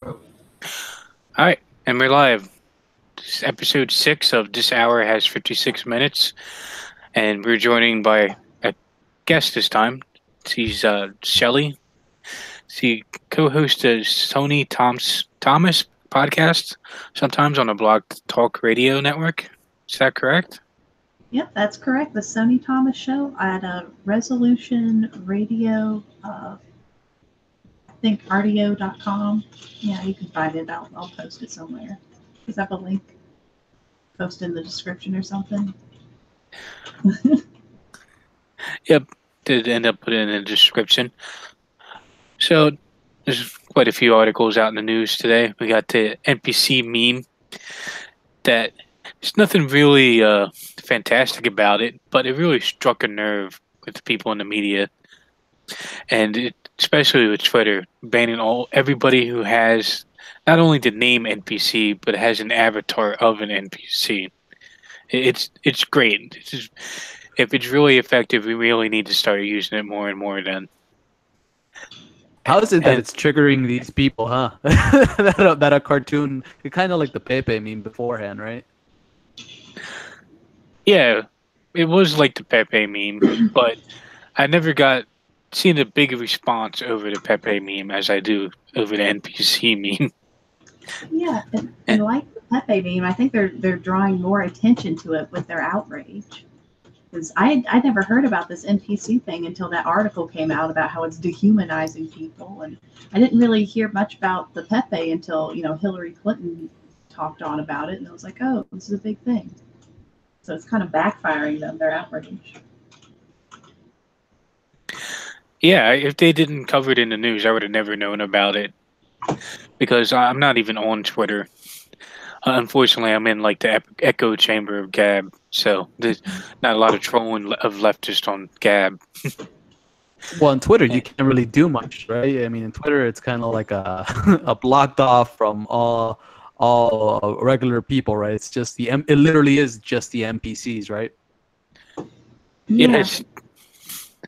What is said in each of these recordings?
All right, and we're live. This is episode 6 of This Hour Has 56 Minutes, and we're joining by a guest this time. She's Shelly. She co-hosts the Thomas podcast, sometimes on the Blog Talk Radio Network. Is that correct? Yep, that's correct. The Sony Thomas Show at Resolution Radio, I think rdo.com. Yeah, you can find it. I'll post it somewhere. Is that a link? Post in the description or something. Yep, did end up putting it in the description. So there's quite a few articles out in the news today. We got the NPC meme that there's nothing really fantastic about it, but it really struck a nerve with the people in the media, and especially with Twitter banning everybody who has not only the name NPC but has an avatar of an NPC. It's great. If it's really effective, we really need to start using it more and more. Then. How is it that it's triggering these people, huh? that a cartoon, kind of like the Pepe meme beforehand, right? Yeah, it was like the Pepe meme, but I never got seen a big response over the Pepe meme as I do over the NPC meme. Yeah, and like the Pepe meme, I think they're drawing more attention to it with their outrage. Because I never heard about this NPC thing until that article came out about how it's dehumanizing people, and I didn't really hear much about the Pepe until Hillary Clinton talked on about it, and I was like, oh, this is a big thing. So it's kind of backfiring them, their outrage. Yeah, if they didn't cover it in the news, I would have never known about it because I'm not even on Twitter. Unfortunately, I'm in like the echo chamber of Gab, so there's not a lot of trolling of leftists on Gab. Well, on Twitter, you can't really do much, right? I mean, in Twitter, it's kind of like a blocked off from all regular people, right? It's just it literally is just the NPCs, right? Yeah. Yes.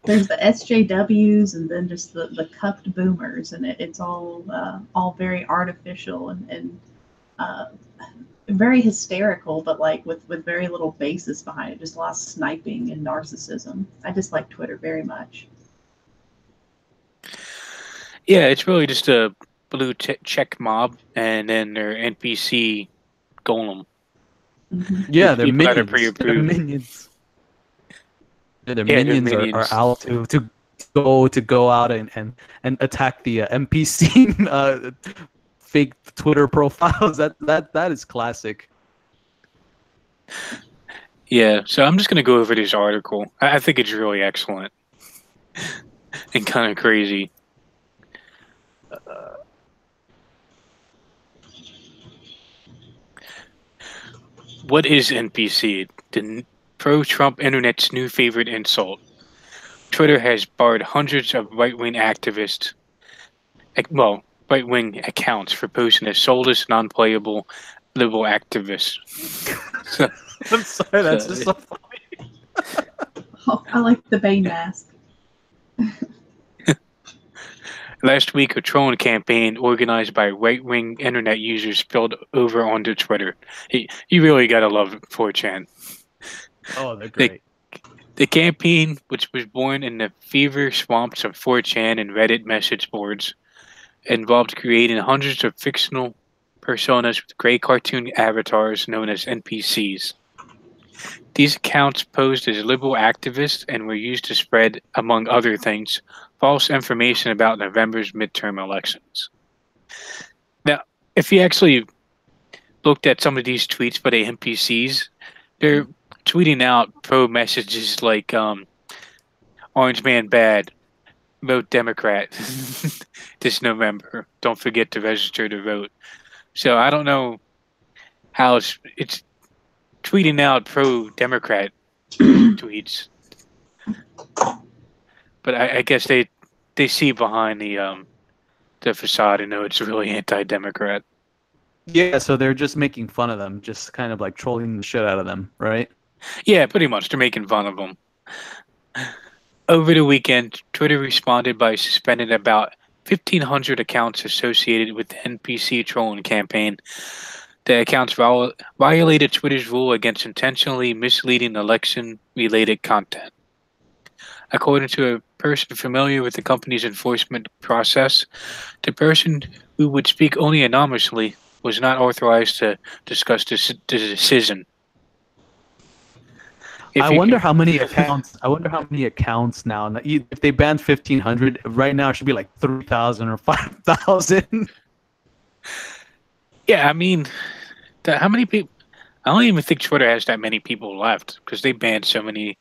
There's the SJWs and then just the cucked boomers, and it's all very artificial and very hysterical, but like with very little basis behind it, just a lot of sniping and narcissism. I dislike Twitter very much. Yeah, it's really just a blue check mob and then their NPC golem. Mm-hmm. Yeah, they're minions. They're minions. Yeah, their minions are out to go out and attack the NPC fake Twitter profiles. That is classic. Yeah, so I'm just gonna go over this article. I think it's really excellent and kind of crazy. What is NPC? The pro-Trump internet's new favorite insult. Twitter has barred hundreds of right-wing activists, right-wing accounts for posting as soulless, non-playable liberal activists. I'm sorry, that's just so funny. Oh, I like the Bane mask. Last week, a trolling campaign organized by right-wing internet users spilled over onto Twitter. You really gotta love 4chan. Oh, they're great. The campaign, which was born in the fever swamps of 4chan and Reddit message boards, involved creating hundreds of fictional personas with gray cartoon avatars known as NPCs. These accounts posed as liberal activists and were used to spread, among other things, false information about November's midterm elections. Now, if you actually looked at some of these tweets by the NPCs, they're tweeting out pro messages like Orange Man bad, vote Democrat this November. Don't forget to register to vote. So I don't know how it's tweeting out pro-Democrat tweets, but I guess they see behind the facade and know it's really anti-Democrat. Yeah, so they're just making fun of them, just kind of like trolling the shit out of them, right? Yeah, pretty much. They're making fun of them. Over the weekend, Twitter responded by suspending about 1,500 accounts associated with the NPC trolling campaign. The accounts violated Twitter's rule against intentionally misleading election-related content. According to a person familiar with the company's enforcement process, the person who would speak only anonymously was not authorized to discuss the decision. I wonder how many accounts. I wonder how many accounts now. If they banned 1,500, right now it should be like 3,000 or 5,000. Yeah, I mean, how many people? I don't even think Twitter has that many people left because they banned so many.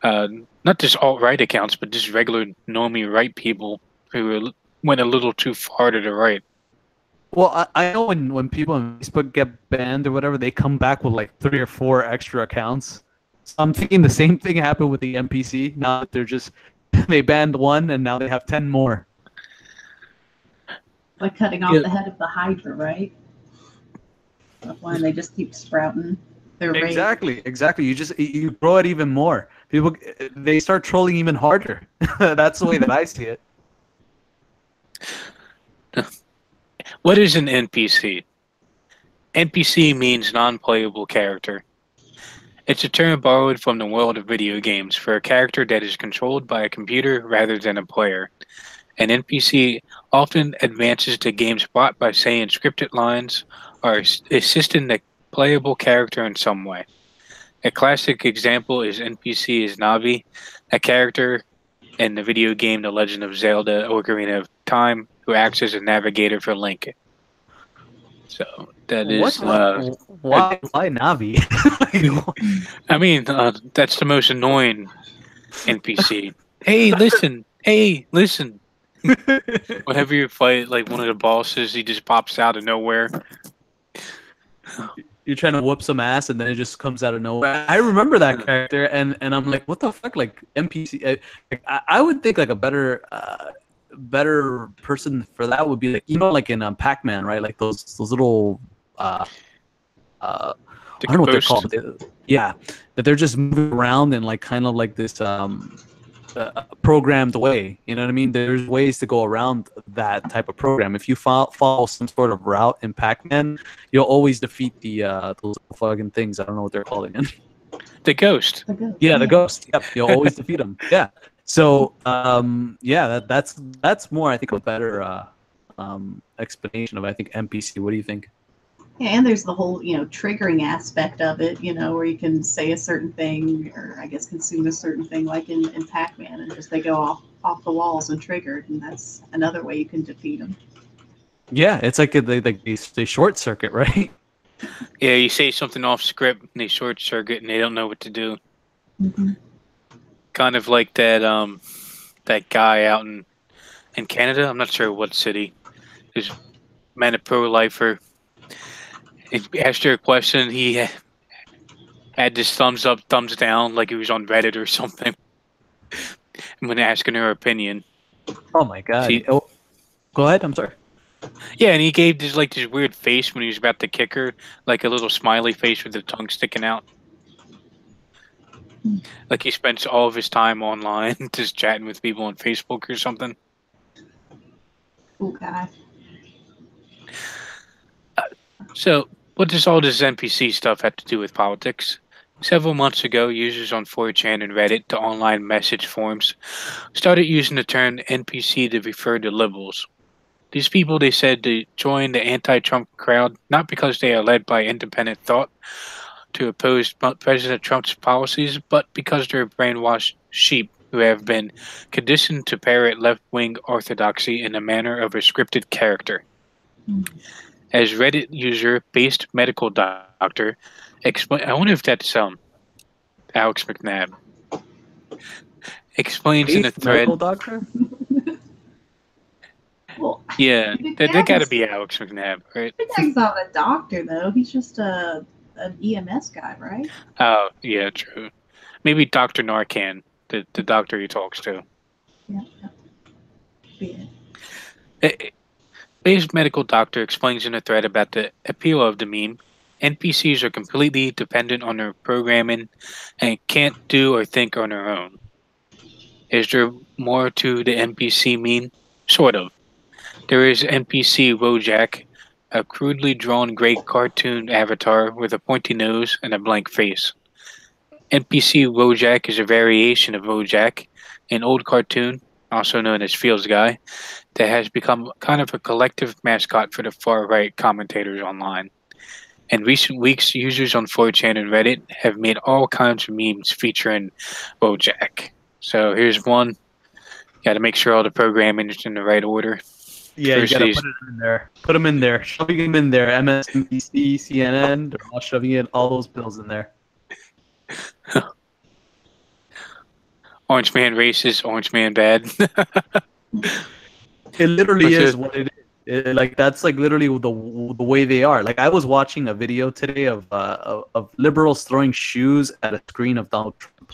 Not just alt-right accounts, but just regular normie right people who went a little too far to the right. Well, I know when people on Facebook get banned or whatever, they come back with like 3 or 4 extra accounts. So I'm thinking the same thing happened with the NPC. Now that they banned one and now they have 10 more. Like cutting off the head of the Hydra, right? That's why they just keep sprouting their rage. Exactly. You grow it even more. People, they start trolling even harder. That's the way that I see it. What is an NPC? NPC means non-playable character. It's a term borrowed from the world of video games for a character that is controlled by a computer rather than a player. An NPC often advances the game's plot by saying scripted lines or assisting the playable character in some way. A classic example is NPC is Navi, a character in the video game The Legend of Zelda Ocarina of Time who acts as a navigator for Link. So that is why Navi? I mean, that's the most annoying NPC. Hey, listen. Whenever you fight like one of the bosses, he just pops out of nowhere. You're trying to whoop some ass, and then it just comes out of nowhere. I remember that character, and I'm like, what the fuck? Like NPC. I would think like a better person for that would be like like in Pac-Man, right? Like those little I don't know what they're called. Yeah, that they're just moving around in like kind of like this programmed way. You know what I mean? There's ways to go around that type of program. If you follow some sort of route in Pac-Man, you'll always defeat those fucking things. I don't know what they're calling it. The ghost. Yeah, the ghost. Yep, you'll always defeat them. Yeah. So that's more I think a better explanation of I think NPC. What do you think? Yeah, and there's the whole, triggering aspect of it, where you can say a certain thing or I guess consume a certain thing like in Pac-Man and just they go off the walls and triggered, and that's another way you can defeat them. Yeah, it's like they short circuit, right? Yeah, you say something off script and they short circuit and they don't know what to do. Mm-hmm. Kind of like that that guy out in Canada. I'm not sure what city. Who's man a pro-lifer. He asked her a question. He had this thumbs up, thumbs down, like he was on Reddit or something. And when asking her opinion. Oh my god! Go ahead. I'm sorry. Yeah, and he gave this weird face when he was about to kick her, like a little smiley face with the tongue sticking out. Like he spends all of his time online, just chatting with people on Facebook or something. Oh god. So, what does all this NPC stuff have to do with politics? Several months ago, users on 4chan and Reddit, the online message forums, started using the term NPC to refer to liberals. These people, they said, to join the anti-Trump crowd, not because they are led by independent thought to oppose President Trump's policies, but because they're brainwashed sheep who have been conditioned to parrot left-wing orthodoxy in the manner of a scripted character. As Reddit user Based Medical Doctor explain, I wonder if that's Alex McNabb explains in a thread. Medical Doctor? Well, yeah, that got to be Alex McNabb, right? He's not a doctor though. He's just an EMS guy, right? Oh, yeah, true. Maybe Dr. Narcan, the doctor he talks to. Yeah. Based Medical Doctor explains in a thread about the appeal of the meme. NPCs are completely dependent on their programming and can't do or think on their own. Is there more to the NPC meme? Sort of. There is NPC Wojak, a crudely drawn gray cartoon avatar with a pointy nose and a blank face. NPC Wojak is a variation of Wojak, an old cartoon, also known as Fields Guy, that has become kind of a collective mascot for the far-right commentators online. In recent weeks, users on 4chan and Reddit have made all kinds of memes featuring Wojak. So here's one. Got to make sure all the programming is in the right order. Yeah, you gotta put it in there. Put them in there. Shoving them in there. MSNBC, CNN, they're all shoving in all those bills in there. Orange man racist, orange man bad. It literally is what it is. Like that's like literally the way they are. Like I was watching a video today of liberals throwing shoes at a screen of Donald Trump.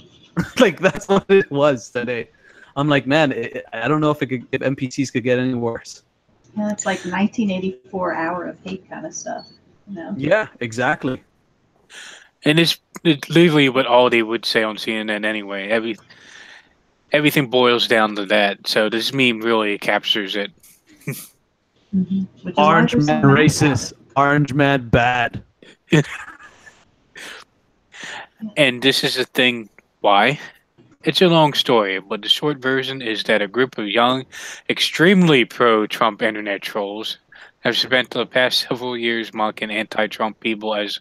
Like that's what it was today. I'm like, man, I don't know if NPCs could get any worse. Yeah, it's like 1984 hour of hate kind of stuff. You know? Yeah, exactly. And it's literally what all they would say on CNN anyway. Everything boils down to that. So this meme really captures it. Mm-hmm. Orange man racist, orange man bad. And this is the thing why. It's a long story, but the short version is that a group of young, extremely pro-Trump internet trolls have spent the past several years mocking anti-Trump people as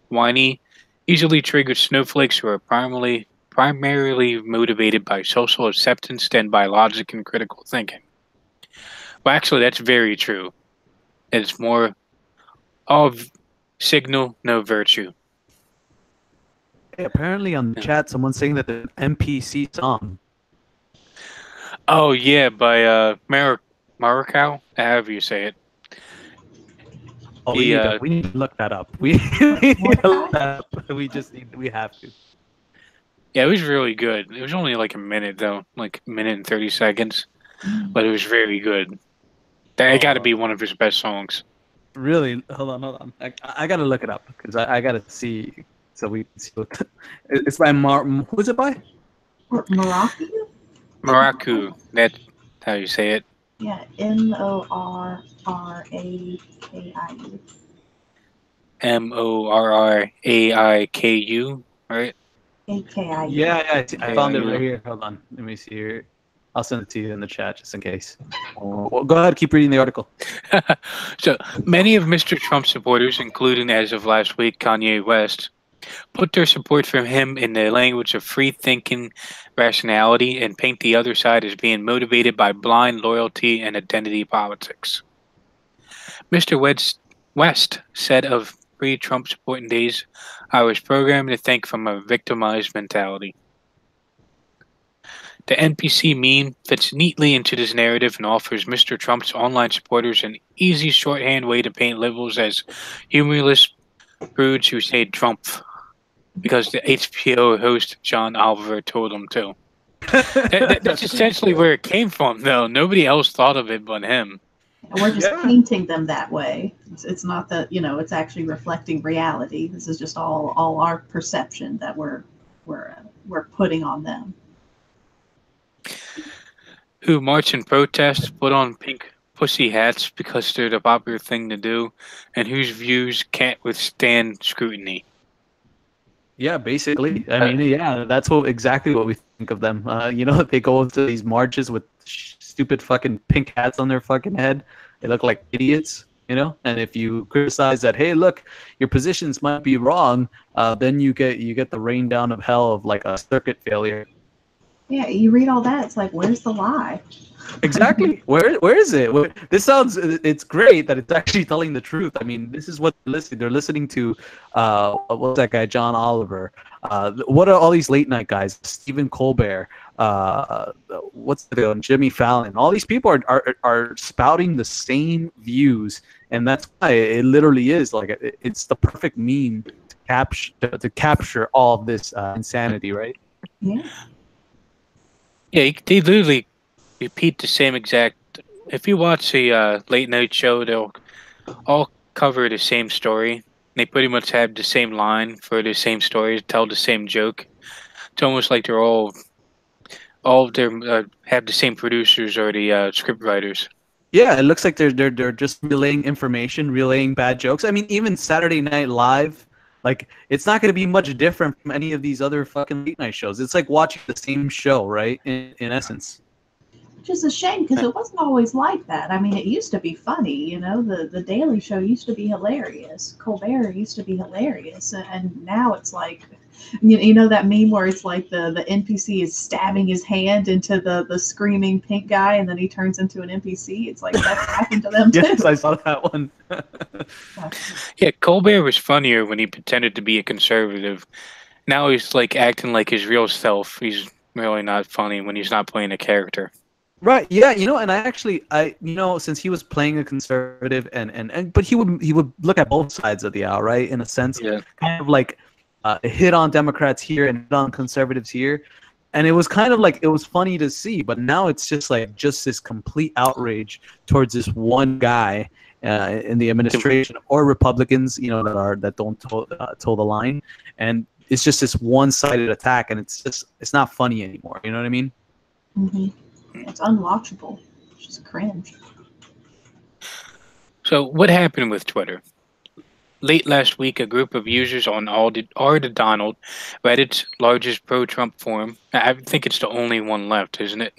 whiny, easily triggered snowflakes who are primarily motivated by social acceptance than by logic and critical thinking. Well, actually, that's very true. It's more of signal, no virtue. Hey, apparently on the chat, someone's saying that the NPC song. Oh, yeah, by Marikau, however you say it. Oh, we need to look that up. We need to look that up. We have to. Yeah, it was really good. It was only like a minute, though. Like a minute and 30 seconds. But it was very good. That got to be one of his best songs. Really? Hold on. I got to look it up because I got to see. So we see what it's by who is it by? Maraku? Maraku. That's how you say it. Yeah, Morrraiku. Morraiku, right? AKIU. Yeah, I found it right here. Hold on. Let me see here. I'll send it to you in the chat just in case. Well, go ahead, keep reading the article. So, many of Mr. Trump's supporters, including as of last week Kanye West, put their support for him in the language of free thinking rationality and paint the other side as being motivated by blind loyalty and identity politics. Mr. West said of pre-Trump supporting days, I was programmed to think from a victimized mentality. The NPC meme fits neatly into this narrative and offers Mr. Trump's online supporters an easy shorthand way to paint liberals as humorless prudes who say Trump because the HBO host John Oliver told them to. That's essentially where it came from, though. Nobody else thought of it but him. We're just painting them that way. It's not that, it's actually reflecting reality. This is just all our perception that we're putting on them. Who march and protest, put on pink pussy hats because they're the popular thing to do, and whose views can't withstand scrutiny. Yeah, basically. I mean, that's exactly what we think of them. They go to these marches with stupid fucking pink hats on their fucking head. They look like idiots, And if you criticize that, hey, look, your positions might be wrong, then you get the rain down of hell of like a circuit failure. Yeah, you read all that, it's like, where's the lie? Exactly. Where is it? It's great that it's actually telling the truth. I mean, this is what they're listening. They're listening to, what's that guy, John Oliver? What are all these late night guys? Stephen Colbert, Jimmy Fallon. All these people are spouting the same views, and that's why it literally is like it's the perfect meme to capture all of this insanity, right? Yeah. Yeah, they literally repeat the same exact. If you watch a late night show, they'll all cover the same story. They pretty much have the same line for the same story, tell the same joke. It's almost like they're all of them have the same producers or the script writers. Yeah, it looks like they're just relaying information, relaying bad jokes. I mean, even Saturday Night Live, like it's not going to be much different from any of these other fucking late night shows. It's like watching the same show, right? In essence. Which is a shame because it wasn't always like that. I mean, it used to be funny, you know. The Daily Show used to be hilarious. Colbert used to be hilarious, and now it's like, you know that meme where it's like the NPC is stabbing his hand into the screaming pink guy, and then he turns into an NPC. It's like that's happened to them too. Yes, I saw that one. Yeah, Colbert was funnier when he pretended to be a conservative. Now he's like acting like his real self. He's really not funny when he's not playing a character. Right. Yeah. And since he was playing a conservative but he would look at both sides of the aisle, right? In a sense, Yeah. kind of like hit on Democrats here and hit on conservatives here. And it was kind of like, it was funny to see, but now it's just like this complete outrage towards this one guy in the administration or Republicans, that don't toe the line. And it's just this one-sided attack, and it's not funny anymore. You know what I mean? Mm-hmm. It's unwatchable. It's just cringe. So what happened with Twitter? Late last week, a group of users on r/Donald, Reddit's largest pro-Trump forum, I think it's the only one left, isn't it?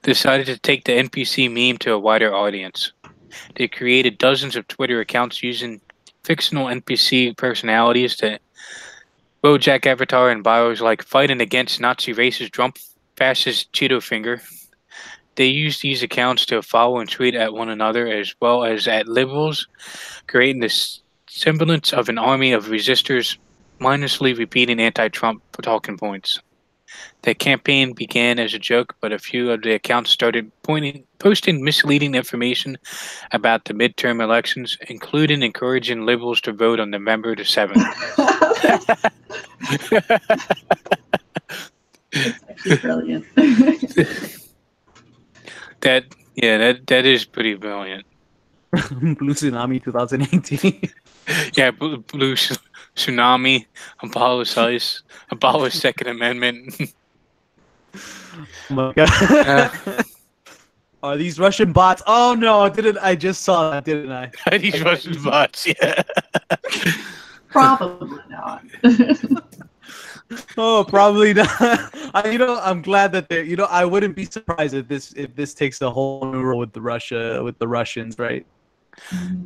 Decided to take the NPC meme to a wider audience. They created dozens of Twitter accounts using fictional NPC personalities to Bojack avatar and bios like fighting against Nazi racist Trump fascist Cheeto finger. They use these accounts to follow and tweet at one another as well as at liberals, creating this semblance of an army of resistors mindlessly repeating anti-Trump talking points. The campaign began as a joke, but a few of the accounts started posting misleading information about the midterm elections, including encouraging liberals to vote on November the 7th. It's actually brilliant. that is pretty brilliant. Blue Tsunami 2018. Yeah, Blue Tsunami, abolish Second Amendment. Oh my God. Are these Russian bots? Oh no, I just saw that, didn't I? These Russian bots, yeah. Probably not. Oh, probably not. I'm glad that they. I wouldn't be surprised if this takes a whole new role with the Russians, right?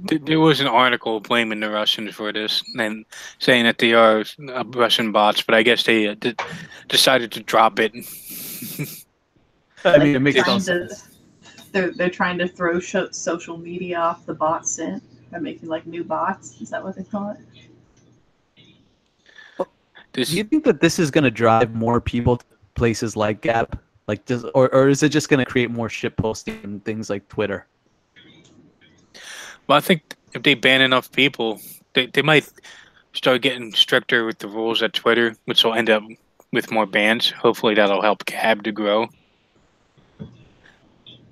There was an article blaming the Russians for this and saying that they are Russian bots, but I guess they decided to drop it. I mean, it makes no sense. They're trying to throw social media off the bot scent by making like new bots. Is that what they call it? Do you think that this is going to drive more people to places like Gab, or is it just going to create more shit posting and things like Twitter? Well, I think if they ban enough people, they might start getting stricter with the rules at Twitter, which will end up with more bans. Hopefully, that'll help Gab to grow.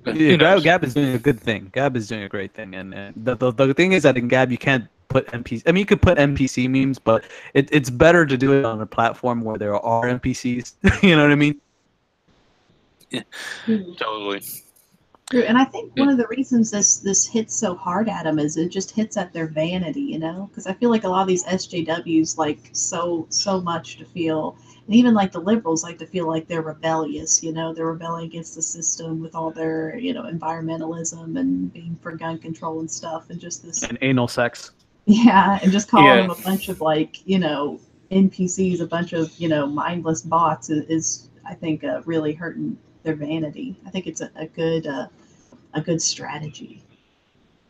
Yeah, Gab is doing a good thing. Gab is doing a great thing, and the thing is that in Gab you can't put NPC. I mean, you could put NPC memes, but it's better to do it on a platform where there are NPCs. You know what I mean? Yeah, totally. True, and I think one of the reasons this hits so hard at them is it just hits at their vanity, you know? Because I feel like a lot of these SJWs like so much to feel, and even like the liberals like to feel like they're rebellious, you know? They're rebelling against the system with all their, environmentalism and being for gun control and stuff, and just this and anal sex. Yeah, and just calling them a bunch of NPCs, a bunch of mindless bots is I think really hurting their vanity. I think it's a good strategy.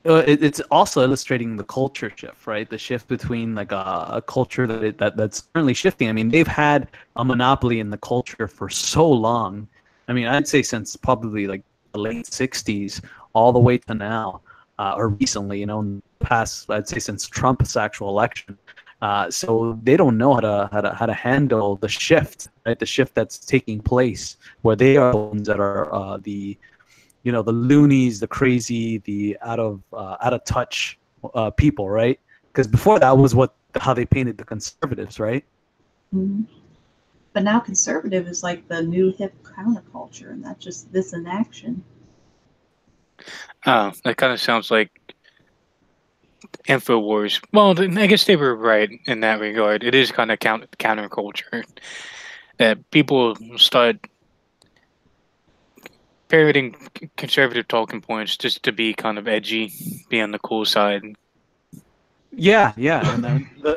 It's also illustrating the culture shift, right? The shift between like a culture that's currently shifting. I mean, they've had a monopoly in the culture for so long. I mean, I'd say since probably like the late '60s all the way to now, or recently, in the past, I'd say since Trump's actual election. So they don't know how to handle the shift, right? The shift that's taking place, where they are the ones that are the loonies, the crazy, the out of touch people, right? Because before that was how they painted the conservatives, right? Mm-hmm. But now conservative is like the new hip counterculture, and that's just this in action. That kind of sounds like InfoWars. Well, I guess they were right in that regard. It is kind of counterculture that people start parroting conservative talking points just to be kind of edgy, be on the cool side. Yeah, yeah,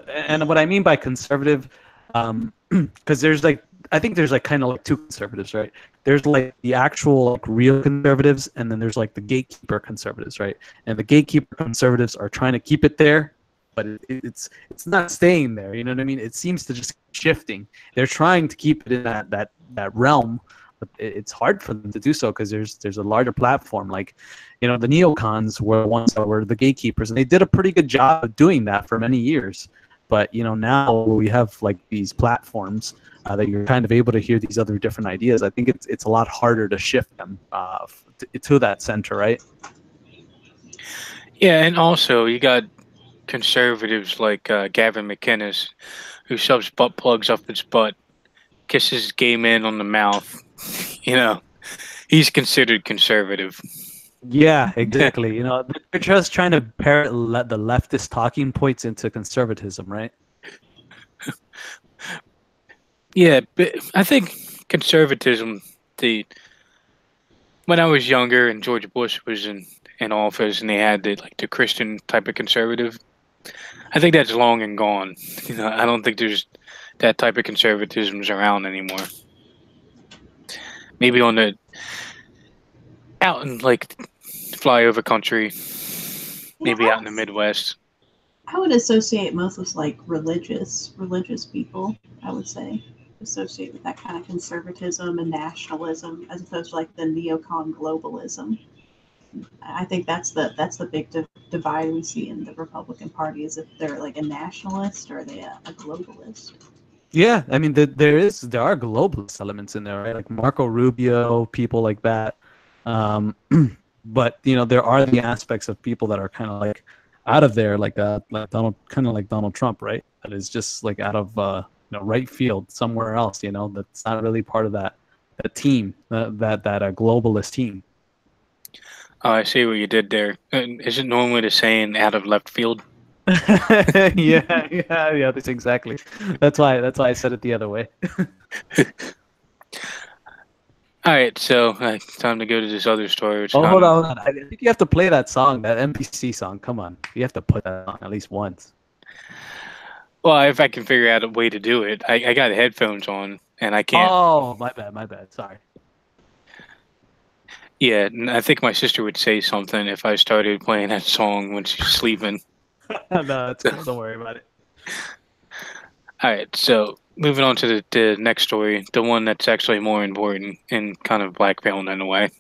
and what I mean by conservative, because there's like I think there's like kind of like two conservatives, right? There's like the actual like real conservatives, and then there's like the gatekeeper conservatives, right? And the gatekeeper conservatives are trying to keep it there, but it's not staying there. You know what I mean? It seems to just keep shifting. They're trying to keep it in that realm, but it's hard for them to do so because there's a larger platform. Like, you know, the neocons were the ones that were the gatekeepers, and they did a pretty good job of doing that for many years. But you know, now we have like these platforms that you're kind of able to hear these other different ideas. I think it's a lot harder to shift them to that center, right? Yeah, and also you got conservatives like Gavin McInnes, who shoves butt plugs up his butt, kisses gay men on the mouth. You know, he's considered conservative. Yeah, exactly. You know, they're just trying to parrot the leftist talking points into conservatism, right? Yeah, but I think conservatism, when I was younger and George Bush was in office and they had the Christian type of conservative, I think that's long and gone. You know, I don't think there's that type of conservatism's around anymore. Maybe on the out in like flyover country, maybe out in the Midwest. I would associate most with like religious people. I would say associate with that kind of conservatism and nationalism, as opposed to like the neocon globalism. I think that's the big divide we see in the Republican Party is if they're like a nationalist or are they a globalist. Yeah, I mean, there are globalist elements in there, right? Like Marco Rubio, people like that. But you know, there are the aspects of people that are kind of like out of there, like Donald Trump, right? That is just like out of you know, right field somewhere else. You know, that's not really part of that team, that globalist team. Oh, I see what you did there. Is it normally the saying out of left field? Yeah. That's exactly. That's why I said it the other way. All right, so time to go to this other story. Which Hold on. I think you have to play that song, that NPC song. Come on, you have to put that on at least once. Well, if I can figure out a way to do it, I got headphones on and I can't. Oh, my bad. Sorry. Yeah, I think my sister would say something if I started playing that song when she's sleeping. No, that's cool. Don't worry about it. All right, so moving on to the next story, the one that's actually more important and kind of blackmailing in a way.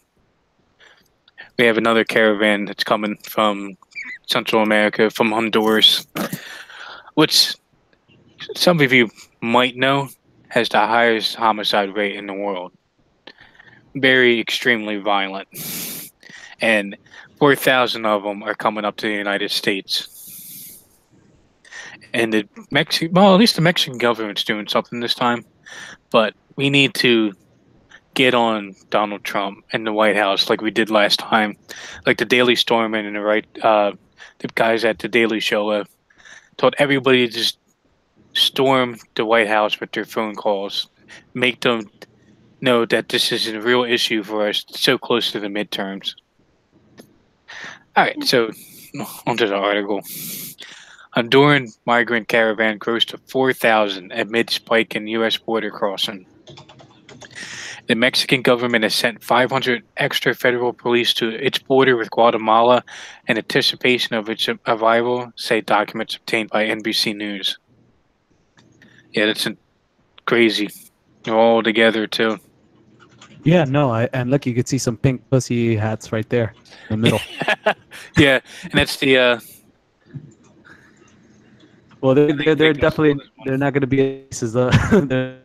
We have another caravan that's coming from Central America, from Honduras, which some of you might know has the highest homicide rate in the world. Very extremely violent. And 4,000 of them are coming up to the United States. And at least the Mexican government's doing something this time. But we need to get on Donald Trump and the White House like we did last time. Like the Daily Stormer and the guys at the Daily Show told everybody to just storm the White House with their phone calls. Make them know that this is a real issue for us so close to the midterms. All right, so onto the article. Honduran migrant caravan grows to 4,000 amid spike in U.S. border crossing. The Mexican government has sent 500 extra federal police to its border with Guatemala in anticipation of its arrival, say documents obtained by NBC News. Yeah, that's crazy. They're all together, too. Yeah, no, and look, you could see some pink pussy hats right there in the middle. Yeah, and that's the... Well, they're definitely they're not going to be as they're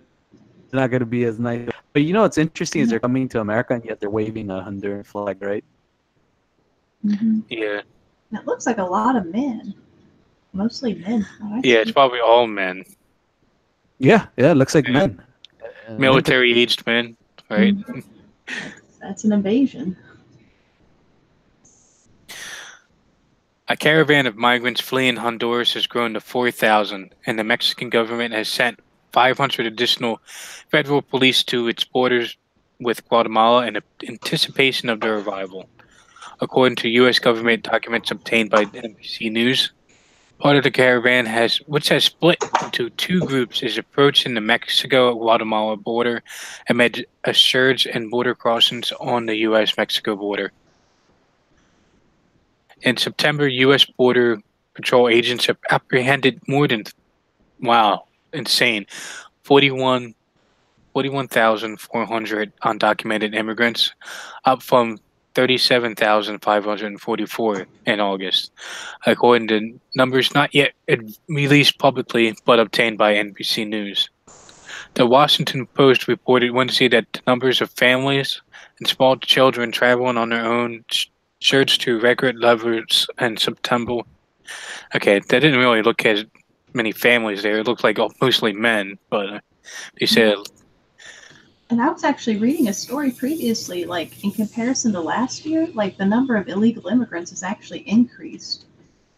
not going to be as nice. But you know what's interesting is they're coming to America and yet they're waving a Honduran flag, right? Mm-hmm. Yeah. It looks like a lot of men, mostly men. Yeah, it's probably all men. Yeah, it looks like men. Military-aged men, right? That's an invasion. A caravan of migrants fleeing Honduras has grown to 4,000, and the Mexican government has sent 500 additional federal police to its borders with Guatemala in anticipation of their arrival. According to U.S. government documents obtained by NPC News, part of the caravan which has split into two groups, is approaching the Mexico-Guatemala border amid a surge in border crossings on the U.S.-Mexico border. In September, U.S. Border Patrol agents have apprehended more than, insane, 41,400 undocumented immigrants, up from 37,544 in August, according to numbers not yet released publicly but obtained by NBC News. The Washington Post reported Wednesday that the numbers of families and small children traveling on their own surged to record levels in September. Okay, they didn't really look at many families there. It looked like mostly men, but they said. And I was actually reading a story previously, like in comparison to last year, like the number of illegal immigrants has actually increased,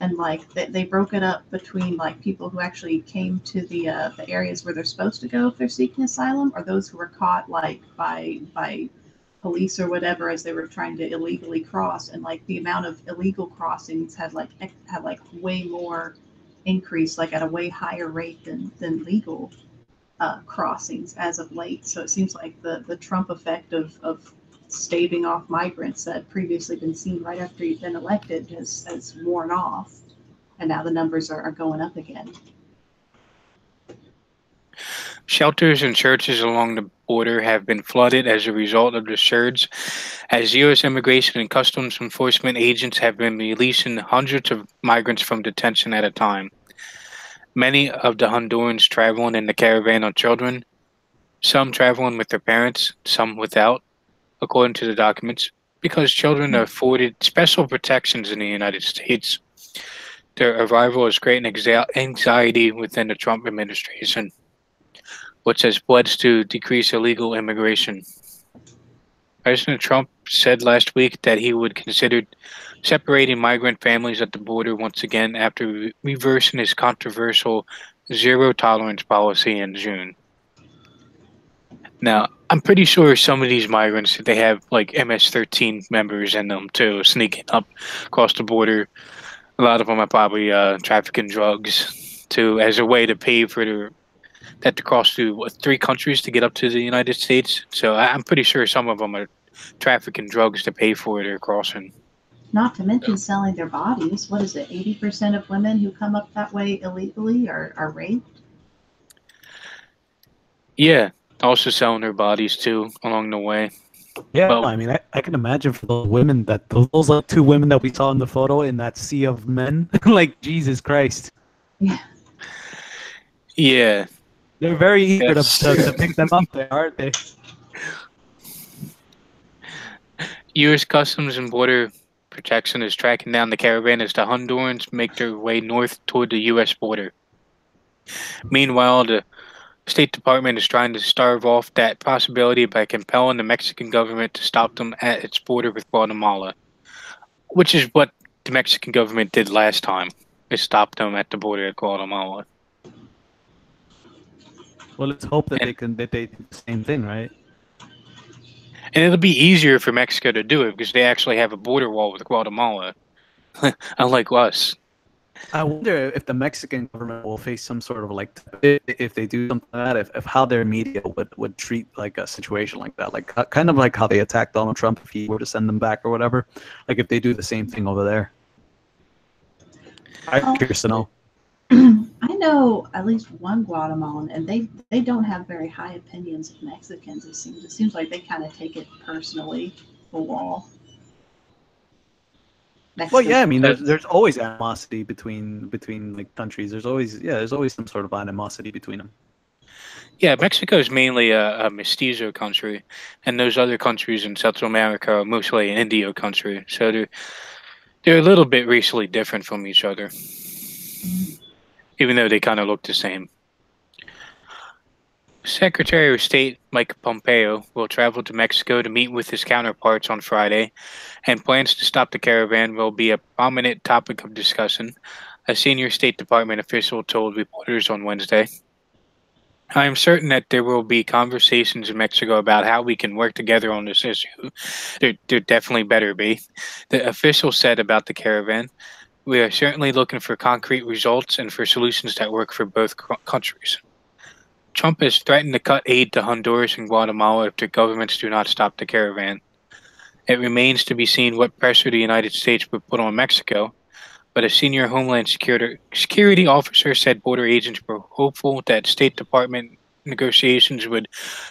and like they broke it up between like people who actually came to the areas where they're supposed to go if they're seeking asylum, or those who were caught like by police or whatever as they were trying to illegally cross. And like the amount of illegal crossings had like way more increase, like at a way higher rate than legal crossings as of late. So it seems like the Trump effect of staving off migrants that had previously been seen right after he'd been elected has worn off, and now the numbers are going up again. Shelters and churches along the border have been flooded as a result of the surge, as U.S. Immigration and Customs Enforcement agents have been releasing hundreds of migrants from detention at a time. Many of the Hondurans traveling in the caravan are children, some traveling with their parents, some without, according to the documents, because children are afforded special protections in the United States. Their arrival is creating anxiety within the Trump administration, which has pledged to decrease illegal immigration. President Trump said last week that he would consider separating migrant families at the border once again after reversing his controversial zero-tolerance policy in June. Now, I'm pretty sure some of these migrants, they have like MS-13 members in them too, sneaking up across the border. A lot of them are probably trafficking drugs too, as a way to pay for to cross through 3 countries to get up to the United States. So I'm pretty sure some of them are trafficking drugs to pay for their crossing. Not to mention selling their bodies. What is it? 80% of women who come up that way illegally are raped? Yeah, also selling their bodies too along the way. Yeah, well, I mean, I can imagine for those women those like 2 women that we saw in the photo in that sea of men, like Jesus Christ. Yeah. Yeah. They're very eager to pick them up there, aren't they? U.S. Customs and Border Protection is tracking down the caravan as the Hondurans make their way north toward the U.S. border. Meanwhile, the State Department is trying to starve off that possibility by compelling the Mexican government to stop them at its border with Guatemala, which is what the Mexican government did last time. It stopped them at the border of Guatemala. Well, let's hope that they do the same thing, right? And it'll be easier for Mexico to do it because they actually have a border wall with Guatemala, unlike us. I wonder if the Mexican government will face some sort of like, if they do something like that, if how their media would treat like a situation like that, like kind of like how they attacked Donald Trump if he were to send them back or whatever. Like if they do the same thing over there. I'm curious to know. I know at least one Guatemalan, and they don't have very high opinions of Mexicans. It seems like they kind of take it personally, the wall. Well, yeah, I mean, there's always animosity between like countries. There's always some sort of animosity between them. Yeah, Mexico is mainly a mestizo country, and those other countries in Central America are mostly an Indio country. So they're a little bit racially different from each other, even though they kind of look the same. Secretary of State Mike Pompeo will travel to Mexico to meet with his counterparts on Friday, and plans to stop the caravan will be a prominent topic of discussion, a senior State Department official told reporters on Wednesday. I am certain that there will be conversations in Mexico about how we can work together on this issue. There definitely better be. The official said about the caravan, we are certainly looking for concrete results and for solutions that work for both countries. Trump has threatened to cut aid to Honduras and Guatemala if the governments do not stop the caravan. It remains to be seen what pressure the United States would put on Mexico, but a senior Homeland Security officer said border agents were hopeful that State Department negotiations would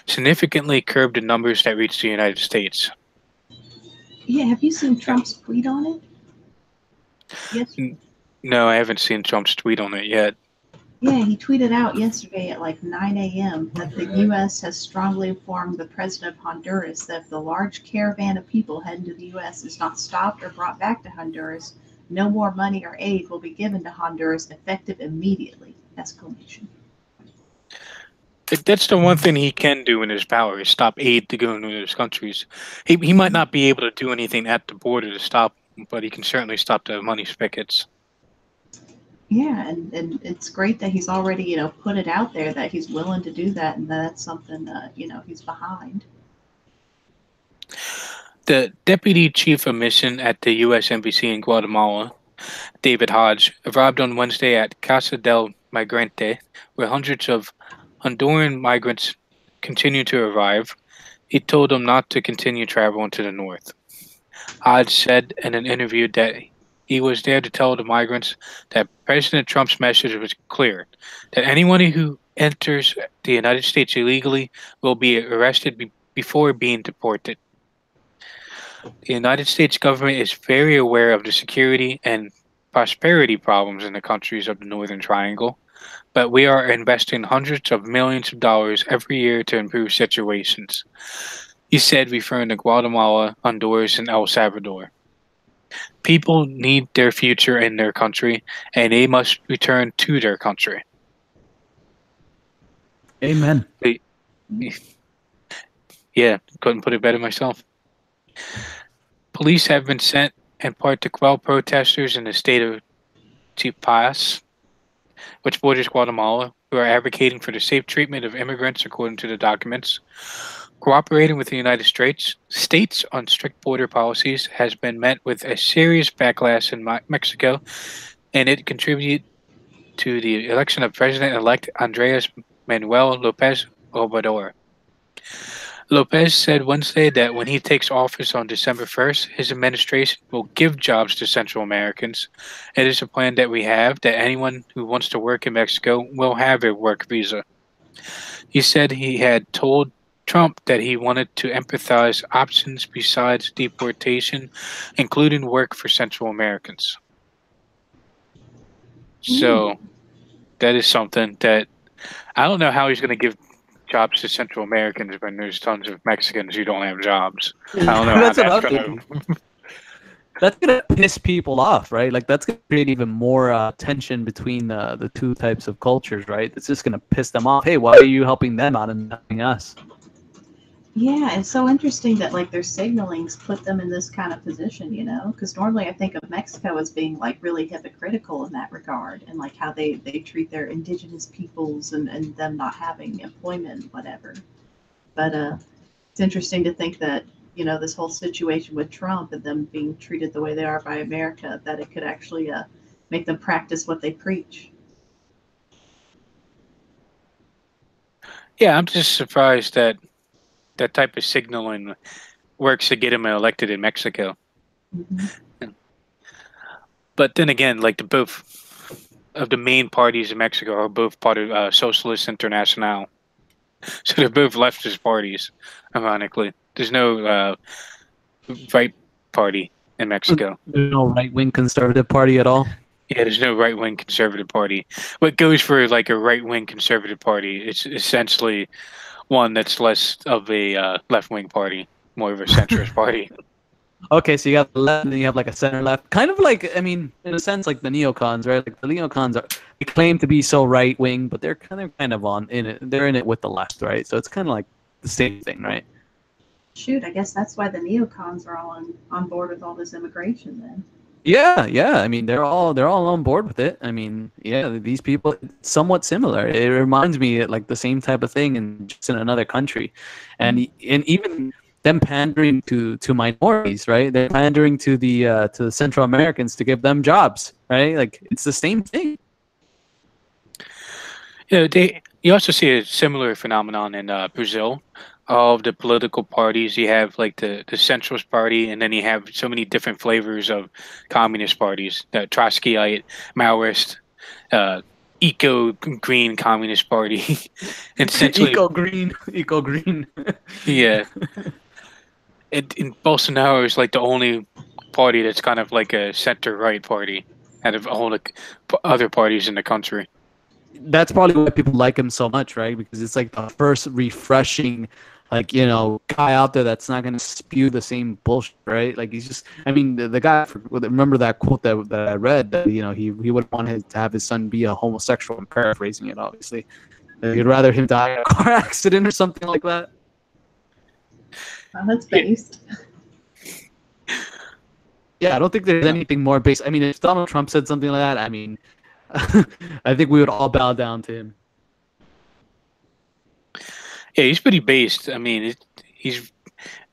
significantly curb the numbers that reach the United States. Yeah, have you seen Trump's tweet on it? Yes. No, I haven't seen Trump's tweet on it yet. Yeah, he tweeted out yesterday at like 9 a.m. that the U.S. has strongly informed the president of Honduras that if the large caravan of people heading to the U.S. is not stopped or brought back to Honduras, no more money or aid will be given to Honduras effective immediately! Exclamation. That's the one thing he can do in his power is stop aid to go into those countries. He might not be able to do anything at the border to stop them, but he can certainly stop the money spigots. Yeah, and it's great that he's already, put it out there that he's willing to do that, and that's something that, he's behind. The deputy chief of mission at the U.S. Embassy in Guatemala, David Hodge, arrived on Wednesday at Casa del Migrante, where hundreds of Honduran migrants continue to arrive. He told them not to continue traveling to the north. Hodge said in an interview that he was there to tell the migrants that President Trump's message was clear, that anyone who enters the United States illegally will be arrested before being deported. The United States government is very aware of the security and prosperity problems in the countries of the Northern Triangle, but we are investing hundreds of millions of dollars every year to improve situations, he said, referring to Guatemala, Honduras, and El Salvador. People need their future in their country, and they must return to their country. Amen. Yeah, couldn't put it better myself. Police have been sent in part to quell protesters in the state of Chiapas, which borders Guatemala, who are advocating for the safe treatment of immigrants according to the documents. Cooperating with the United States on strict border policies has been met with a serious backlash in Mexico, and it contributed to the election of President-elect Andres Manuel López Obrador. Lopez said Wednesday that when he takes office on December 1st, his administration will give jobs to Central Americans. It is a plan that we have that anyone who wants to work in Mexico will have a work visa. He said he had told Trump that he wanted to empathize options besides deportation, including work for Central Americans. So that is something that I don't know how he's going to give jobs to Central Americans when there's tons of Mexicans who don't have jobs. I don't know how that's going to... That's going to piss people off, right? Like, that's going to create even more tension between the two types of cultures, right? It's just going to piss them off. Hey, why are you helping them out and not helping us? Yeah, it's so interesting that like their signalings put them in this kind of position, because normally I think of Mexico as being like really hypocritical in that regard, and like how they treat their indigenous peoples and them not having employment, whatever. But it's interesting to think that, this whole situation with Trump and them being treated the way they are by America, that it could actually make them practice what they preach. Yeah, I'm just surprised that that type of signaling works to get him elected in Mexico. Mm-hmm. But then again, like both of the main parties in Mexico are both part of Socialist International. So they're both leftist parties, ironically. There's no right party in Mexico. There's no right-wing conservative party at all? Yeah, there's no right-wing conservative party. What goes for like a right-wing conservative party, it's essentially one that's less of a left-wing party, more of a centrist party. Okay, so you got the left, and then you have like a center left, kind of like, I mean, in a sense, like the neocons, right? Like the neocons they claim to be so right wing, but they're kind of on in it. They're in it with the left, right? So it's kind of like the same thing, right? Shoot, I guess that's why the neocons are all on board with all this immigration then. Yeah, yeah. I mean, they're all on board with it. I mean, yeah, these people somewhat similar. It reminds me of, like, the same type of thing in just in another country, and even them pandering to minorities, right? They're pandering to the Central Americans to give them jobs, right? Like it's the same thing. Yeah, you also see a similar phenomenon in Brazil. All of the political parties, you have like the centrist party, and then you have so many different flavors of communist parties: the Trotskyite, Maoist, uh, eco green communist party. And essentially, Eco green. yeah, in Bolsonaro is like the only party that's kind of like a center right party out of all the other parties in the country. That's probably why people like him so much, right? Because it's like the first refreshing, like, guy out there that's not gonna spew the same bullshit, right? Like he's just, I mean, the guy. Remember that quote that I read that he would want to have his son be a homosexual. I'm paraphrasing it, obviously. He'd rather him die in a car accident or something like that. Oh, that's based. Yeah, I don't think there's anything more based. I mean, if Donald Trump said something like that, I mean, I think we would all bow down to him. Yeah, he's pretty based. I mean, he's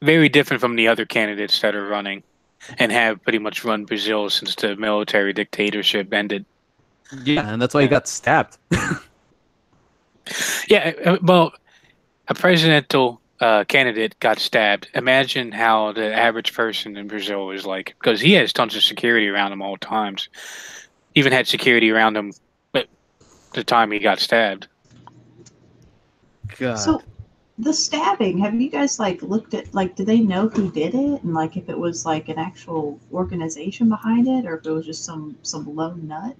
very different from the other candidates that are running and have pretty much run Brazil since the military dictatorship ended. Yeah, and that's why he got stabbed. Yeah, well, a presidential candidate got stabbed. Imagine how the average person in Brazil is like, because he has tons of security around him all times. Even had security around him at the time he got stabbed. God. So the stabbing, have you guys like looked at, like, do they know who did it, and like if it was like an actual organization behind it, or if it was just some lone nut?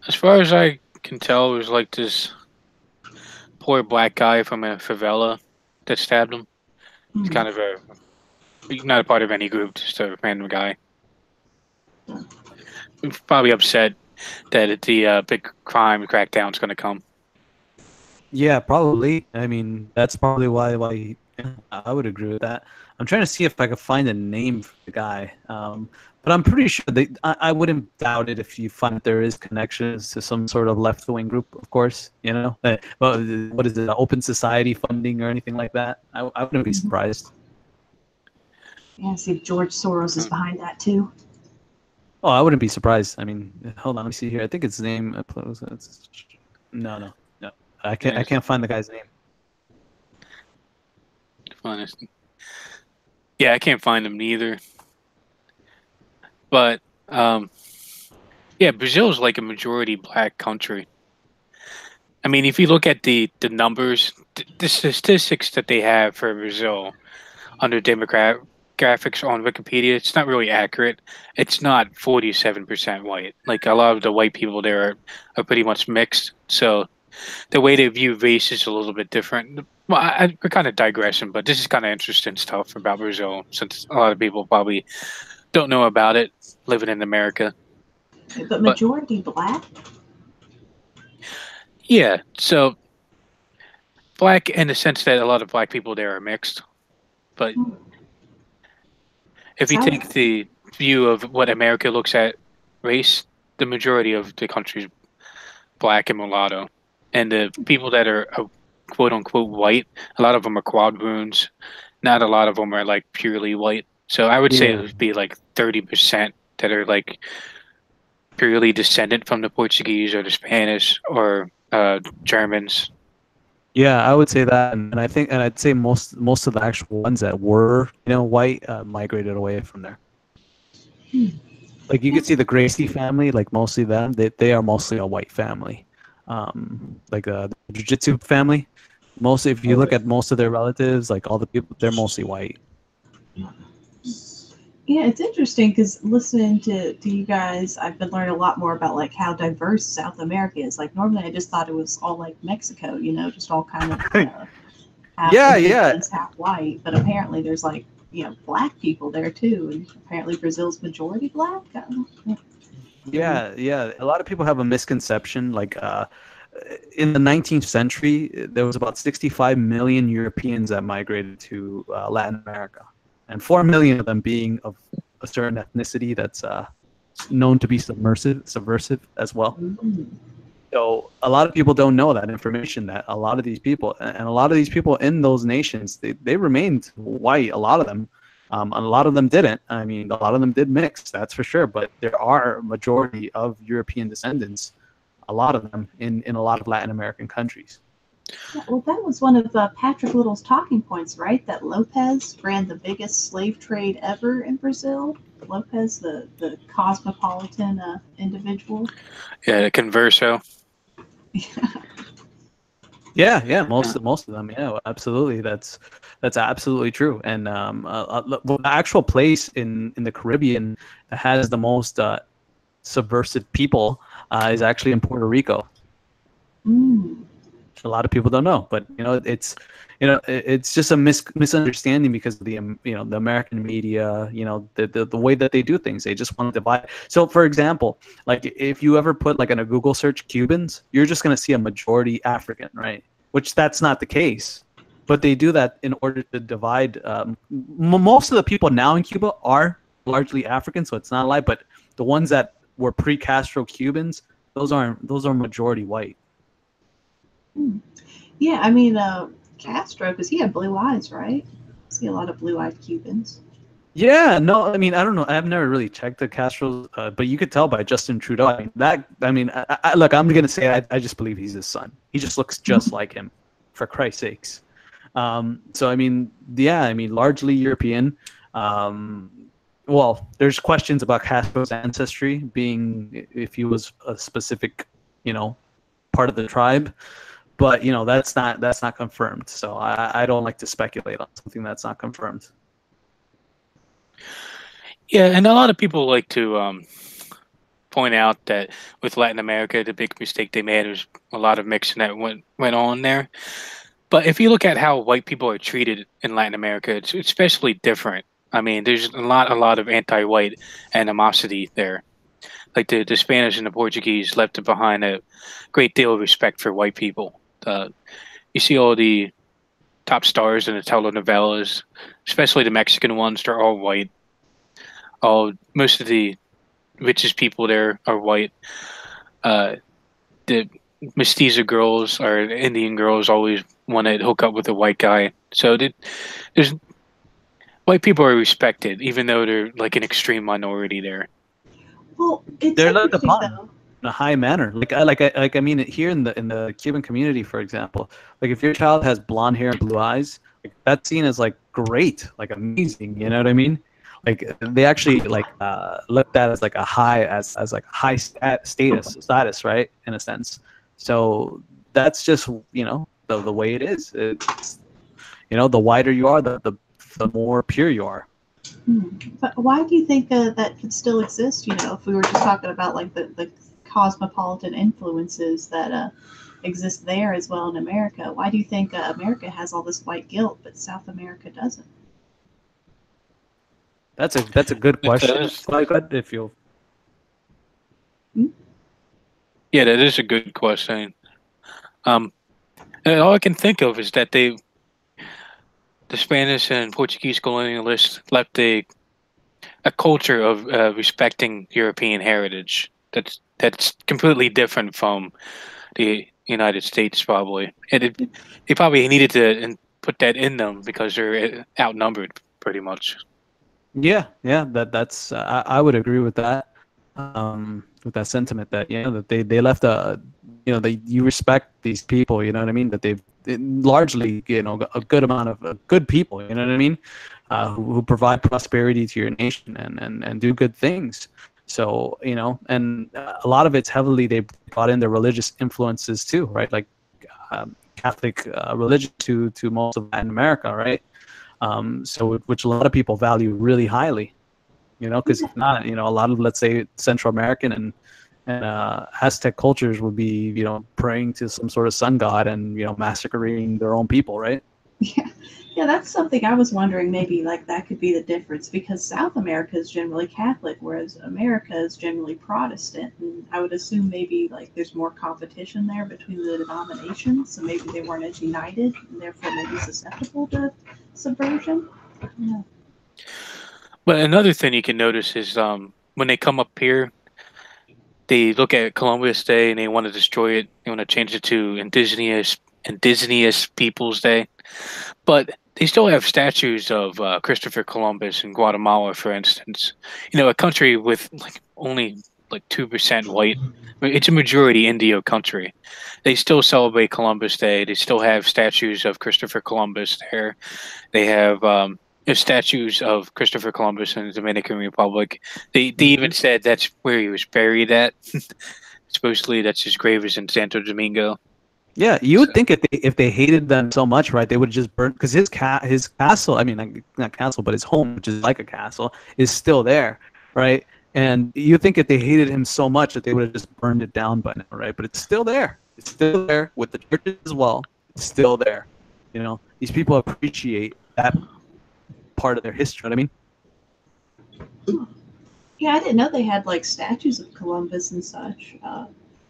As far as I can tell, it was like this poor black guy from a favela that stabbed him. He's kind of not a part of any group, just a random guy. He's probably upset that the big crime crackdown is going to come. Yeah, probably. I mean, that's probably why I would agree with that. I'm trying to see if I could find a name for the guy. But I'm pretty sure I wouldn't doubt it if you find there is connections to some sort of left-wing group, of course, well, what is it, open society funding or anything like that? I wouldn't be surprised. Yeah, see if George Soros is behind that too. Oh, I wouldn't be surprised. I mean, hold on, let me see here. I think its name. No. I can't find the guy's name. Honest. Yeah, I can't find him neither. But yeah, Brazil is like a majority black country. I mean, if you look at the numbers, the statistics that they have for Brazil under demographics on Wikipedia, it's not really accurate. It's not 47% white. Like a lot of the white people there are pretty much mixed. So the way they view race is a little bit different. Well, we're kind of digressing, but this is kind of interesting stuff about Brazil, since a lot of people probably don't know about it living in America. But majority black? Yeah, so black in the sense that a lot of black people there are mixed. But if you take the view of what America looks at race, the majority of the country is black and mulatto. And the people that are quote unquote white, a lot of them are quadroons. Not a lot of them are like purely white. So I would say it would be like 30% that are like purely descendant from the Portuguese or the Spanish or Germans. Yeah, I would say that, and I'd say most of the actual ones that were white migrated away from there. Like you could see the Gracie family, like mostly them, they are mostly a white family. Like the Jiu-Jitsu family, mostly if you look at most of their relatives, like all the people, they're mostly white. Yeah, it's interesting because listening to you guys, I've been learning a lot more about like how diverse South America is. Like normally I just thought it was all like Mexico, just all kind of half yeah, Indians, half white. But apparently there's like black people there too, and apparently Brazil's majority black. Yeah. A lot of people have a misconception. Like in the 19th century, there was about 65 million Europeans that migrated to Latin America, and 4 million of them being of a certain ethnicity that's known to be subversive as well. Mm-hmm. So a lot of people don't know that information, that a lot of these people, and a lot of these people in those nations, they remained white, a lot of them. And a lot of them didn't. I mean, a lot of them did mix, that's for sure. But there are a majority of European descendants, a lot of them, in a lot of Latin American countries. Yeah, well, that was one of Patrick Little's talking points, right? That Lopez ran the biggest slave trade ever in Brazil. Lopez, the cosmopolitan individual. Yeah, the converso. Yeah, most of them. Yeah, absolutely. That's absolutely true. And the actual place in the Caribbean that has the most subversive people is actually in Puerto Rico. Mm. A lot of people don't know, but it's just a misunderstanding because of the the American media, the way that they do things. They just want to divide. So, for example, like if you ever put like in a Google search Cubans, you're just going to see a majority African, right? Which that's not the case, but they do that in order to divide. Most of the people now in Cuba are largely African, so it's not a lie. But the ones that were pre-Castro Cubans, those are majority white. Yeah, I mean, Castro, because he had blue eyes, right? I see a lot of blue-eyed Cubans. Yeah, no, I mean, I don't know. I've never really checked the Castros, but you could tell by Justin Trudeau. Look, I'm gonna say I just believe he's his son. He just looks just like him, for Christ's sakes. So I mean, largely European. Well, there's questions about Castro's ancestry, being if he was a specific, part of the tribe. But that's not confirmed. So I don't like to speculate on something that's not confirmed. Yeah, and a lot of people like to point out that with Latin America, the big mistake they made was a lot of mixing that went on there. But if you look at how white people are treated in Latin America, it's especially different. I mean, there's a lot of anti-white animosity there. Like the Spanish and the Portuguese left behind a great deal of respect for white people. You see all the top stars in the telenovelas, especially the Mexican ones. They're all white. Most of the richest people there are white. The mestiza girls or Indian girls always want to hook up with a white guy. So there's white people are respected, even though they're like an extreme minority there. Well, they're looked upon in a high manner. I mean, here in the Cuban community, for example, like if your child has blonde hair and blue eyes, like that's seen as like great, like amazing. You know what I mean? Like they actually like looked at as like a high status, right? In a sense. So that's just the way it is. It's the whiter you are, the more pure you are. But why do you think that could still exist? If we were just talking about like the cosmopolitan influences that exist there as well in America, why do you think America has all this white guilt, but South America doesn't? That's a good question. If you. Yeah, that is a good question. And all I can think of is that the Spanish and Portuguese colonialists left a culture of respecting European heritage. That's completely different from the United States, probably. And they probably needed to put that in them because they're outnumbered, pretty much. Yeah, that's I would agree with that. With that sentiment that that they left you respect these people, you know what I mean, that they've largely a good amount of good people, you know what I mean, who provide prosperity to your nation and do good things. So and a lot of it's heavily they brought in their religious influences too, right? Like Catholic religion to most of Latin America, right? So which a lot of people value really highly, because if not, a lot of, let's say, Central American and Aztec cultures would be, praying to some sort of sun god and, massacring their own people, right? Yeah. Yeah, that's something I was wondering. Maybe like that could be the difference because South America is generally Catholic, whereas America is generally Protestant. And I would assume maybe like there's more competition there between the denominations, so maybe they weren't as united, and therefore maybe susceptible to subversion. Yeah. But another thing you can notice is when they come up here, they look at Columbus Day and they want to destroy it. They want to change it to Indigenous Peoples Day. But they still have statues of Christopher Columbus in Guatemala, for instance. You know, a country with like only like 2% white. I mean, it's a majority Indio country. They still celebrate Columbus Day. They still have statues of Christopher Columbus there. They have statues of Christopher Columbus in the Dominican Republic. They even said that's where he was buried at. Supposedly, that's his grave is in Santo Domingo. Yeah, you So, would think if they hated them so much, right, they would just burn because his castle, I mean, not castle, but his home, which is like a castle, is still there, right? And you think if they hated him so much that they would have just burned it down by now, right? But it's still there. It's still there with the churches as well. It's still there. You know, these people appreciate that part of their history. You know what I mean? Yeah, I didn't know they had like statues of Columbus and such.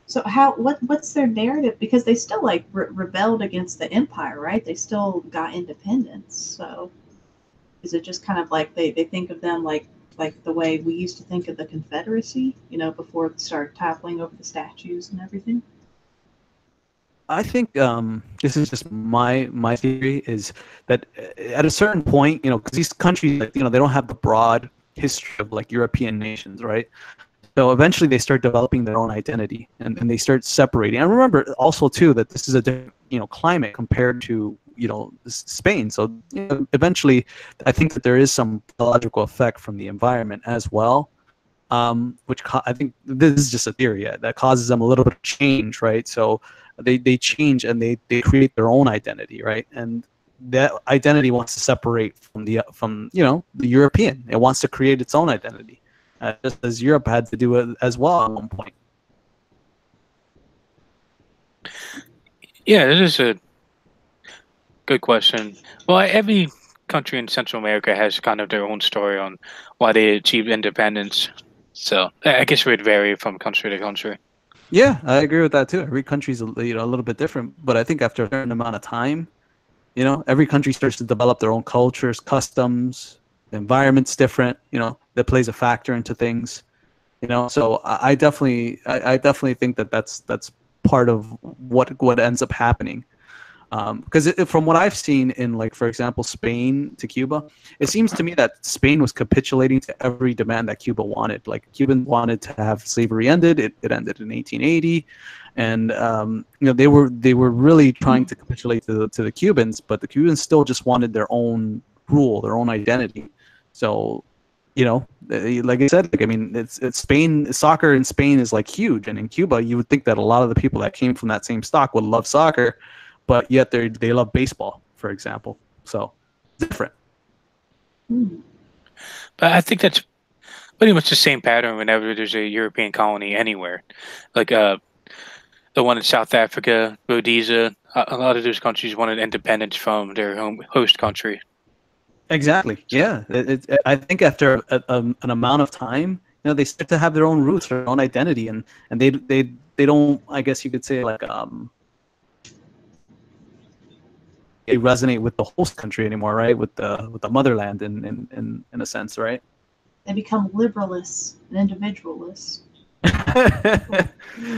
So how what's their narrative? Because they still like rebelled against the empire, right? They still got independence. So is it just kind of like they think of them like the way we used to think of the Confederacy, before it started toppling over the statues and everything? I think this is just my theory is that at a certain point, because these countries, like, they don't have the broad history of like European nations, right? So eventually they start developing their own identity and they start separating. And remember also too that this is a different, climate compared to, Spain. So eventually I think that there is some biological effect from the environment as well. I think this is just a theory that causes them a little bit of change, right? So they change and they create their own identity, right? And that identity wants to separate from the European. It wants to create its own identity, just as Europe had to do it as well at one point. yeah, this is a good question. Well, every country in Central America has kind of their own story on why they achieved independence. So I guess it would vary from country to country. Yeah, I agree with that too. Every country's a little bit different, but I think after a certain amount of time, every country starts to develop their own cultures, customs. The environment's different. That plays a factor into things. So I definitely think that that's part of what ends up happening. Because from what I've seen in, like, for example, Spain to Cuba, it seems to me that Spain was capitulating to every demand that Cuba wanted. Like, Cubans wanted to have slavery ended. It ended in 1880, and they were really trying to capitulate to the Cubans, but the Cubans still just wanted their own rule, their own identity. So, like I said, like, I mean, it's Spain. Soccer in Spain is like huge, and in Cuba, you would think that a lot of the people that came from that same stock would love soccer, but yet they love baseball, for example. So different. Hmm. But I think that's pretty much the same pattern whenever there's a European colony anywhere. Like the one in South Africa, Rhodesia, a lot of those countries wanted independence from their home host country. Exactly. So Yeah. I think after an amount of time, they start to have their own roots, their own identity, and they don't. I guess you could say, like, they resonate with the host country anymore, right? With the motherland in a sense, right? They become liberalists and individualists.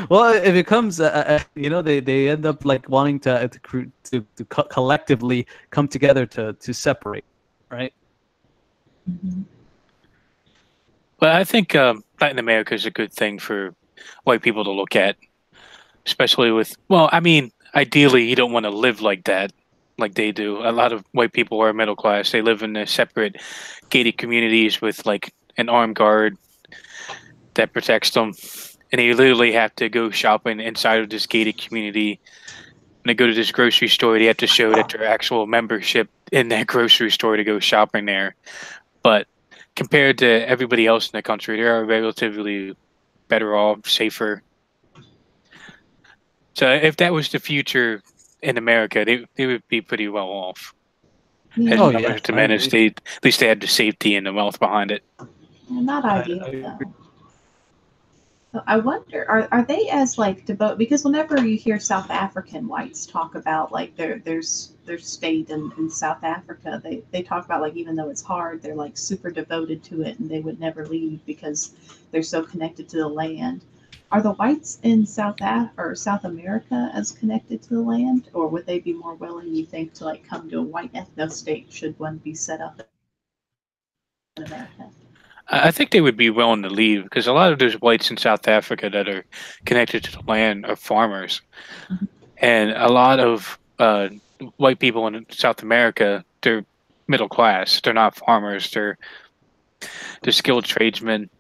Well, it becomes they end up like wanting to collectively come together to separate, right? Hmm. but I think Latin America is a good thing for white people to look at, especially with, well, I mean, ideally, you don't want to live like that, like they do. A lot of white people are middle class. They live in the separate gated communities with like an armed guard that protects them. And they literally have to go shopping inside of this gated community. When they go to this grocery store, they have to show that their actual membership in that grocery store to go shopping there. But compared to everybody else in the country, they are relatively better off, safer. So if that was the future in America, they would be pretty well off. As Oh numbers yeah, I diminished, agree. at least they had the safety and the wealth behind it. Not ideal I agree. though. So I wonder, are they as like devout? Because whenever you hear South African whites talk about like their state in South Africa, they talk about like even though it's hard, they're like super devoted to it and they would never leave because they're so connected to the land. Are the whites in South America as connected to the land, or would they be more willing, you think, to like come to a white ethno state should one be set up in America? I think they would be willing to leave because a lot of those whites in South Africa that are connected to the land are farmers, and a lot of white people in South America, they're middle class. They're not farmers. They're skilled tradesmen,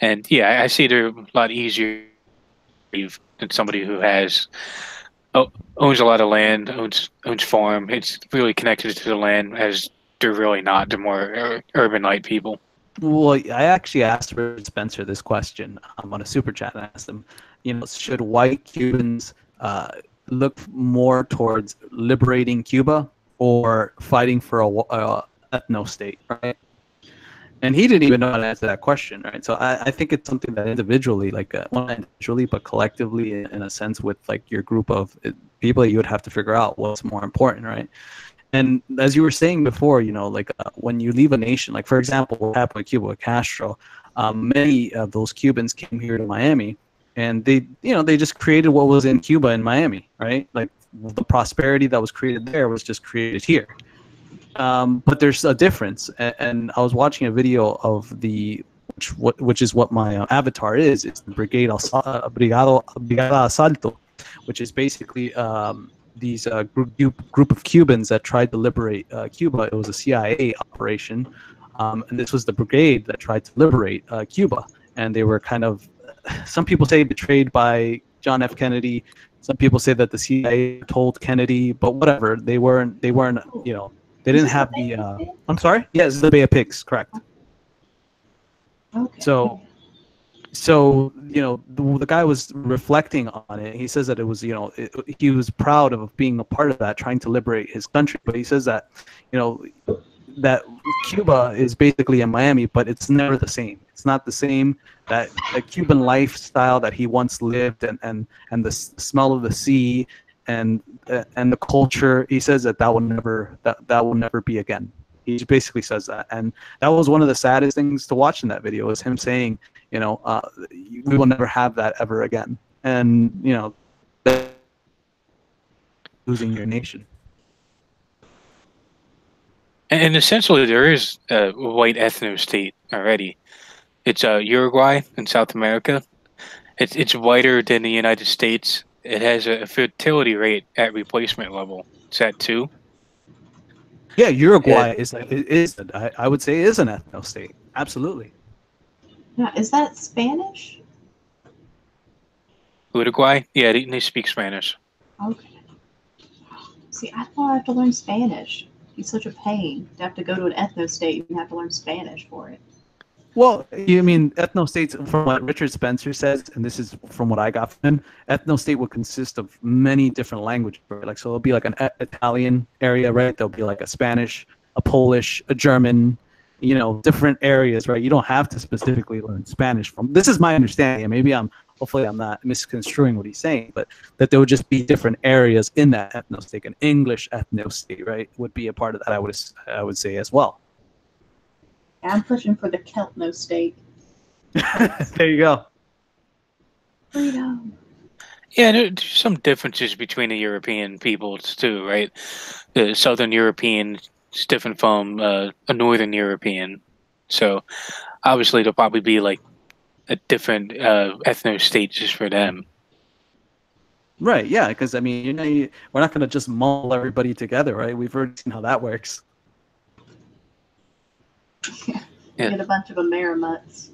and yeah, I see they're a lot easier to leave than somebody who has owns a lot of land, owns farm. It's really connected to the land as they're really not. They're more urban light people. Well, I actually asked Richard Spencer this question on a super chat. I asked him, should white Cubans look more towards liberating Cuba or fighting for a ethno state, right? And he didn't even know how to answer that question, right? So I think it's something that individually, like well, not individually, but collectively, in a sense, with like your group of people, you would have to figure out what's more important, right? And as you were saying before, like when you leave a nation, like for example, what happened with Cuba with Castro, many of those Cubans came here to Miami, and they just created what was in Cuba in Miami, right? Like the prosperity that was created there was just created here. But there's a difference, and I was watching a video of which is what my avatar is. It's the Brigada Asalto, which is basically these group of Cubans that tried to liberate Cuba. It was a CIA operation, and this was the brigade that tried to liberate Cuba. And they were kind of, some people say, betrayed by John F. Kennedy. Some people say that the CIA told Kennedy, but whatever. They weren't. They Is didn't this the have the. Bay of Pigs? I'm sorry. Yes, this is the Bay of Pigs, correct. Okay. So the guy was reflecting on it. He says that it was he was proud of being a part of that, trying to liberate his country. But he says that that Cuba is basically in Miami, but it's never the same. It's not the same. That the Cuban lifestyle that he once lived, and the smell of the sea, and the culture. He says that will never be again. He basically says that, and that was one of the saddest things to watch in that video, is him saying, we will never have that ever again, and losing your nation. And essentially, there is a white ethno state already. It's Uruguay in South America. It's whiter than the United States. It has a fertility rate at replacement level. It's at 2. Yeah, Uruguay I would say is an ethno state. Absolutely. Now, is that Spanish? Uruguay? Yeah, they speak Spanish. Okay. See, I thought I had to learn Spanish. It's such a pain to have to go to an ethno state and have to learn Spanish for it. Well, you mean ethno states, from what Richard Spencer says, and this is from what I got from him, ethno state would consist of many different languages, right? Like, so there'll be like an Italian area, right? There'll be like a Spanish, a Polish, a German, different areas, right? You don't have to specifically learn Spanish from. This is my understanding, and hopefully I'm not misconstruing what he's saying, but that there would just be different areas in that ethno state. An English ethno state, right, would be a part of that, I would say as well. I'm pushing for the Keltno state. There you go. Freedom. Yeah, there's some differences between the European peoples too, right? The Southern European is different from a Northern European, so obviously there'll probably be like a different ethno state just for them. Right. Yeah. Because I mean, we're not going to just mull everybody together, right? We've already seen how that works. Yeah. Get a bunch of Amerimuts.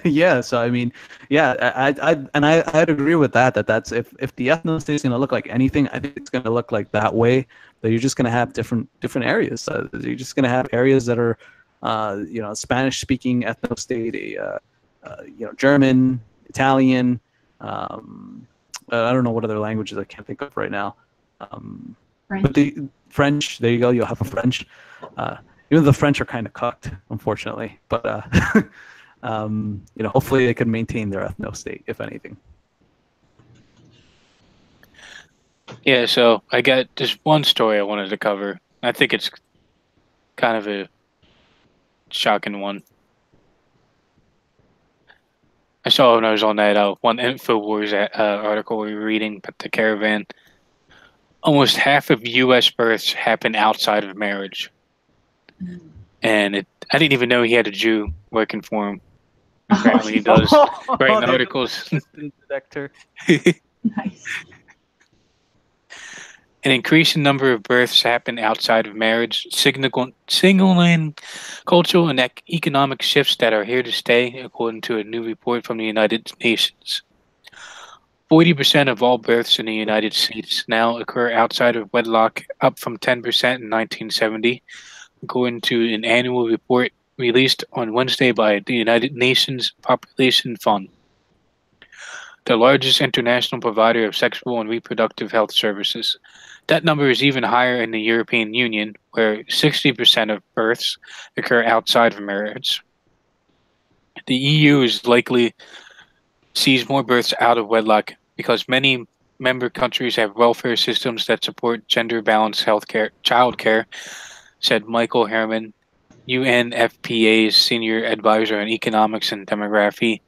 Yeah. So I mean, yeah, I'd agree with that. That's if the ethno state is going to look like anything, I think it's going to look like that way. That you're just going to have different areas. You're just going to have areas that are, Spanish speaking ethno state, German, Italian. I don't know what other languages I can't think of right now. French. But the French, there you go. You'll have a French. Even the French are kind of cucked, unfortunately. But hopefully they can maintain their ethno state, if anything. Yeah, so I got just one story I wanted to cover. I think it's kind of a shocking one. I saw when I was on that one InfoWars article we were reading about the Caravan. Almost half of U.S. births happen outside of marriage. And I didn't even know he had a Jew working for him. Apparently he does. Writing articles. Nice. An increasing number of births happen outside of marriage, signaling cultural and economic shifts that are here to stay, according to a new report from the United Nations. 40% of all births in the United States now occur outside of wedlock, up from 10% in 1970, according to an annual report released on Wednesday by the United Nations Population Fund, the largest international provider of sexual and reproductive health services. That number is even higher in the European Union, where 60% of births occur outside of marriage. The EU is likely sees more births out of wedlock because many member countries have welfare systems that support gender-balanced healthcare, childcare, said Michael Herman, UNFPA's senior advisor on economics and demography,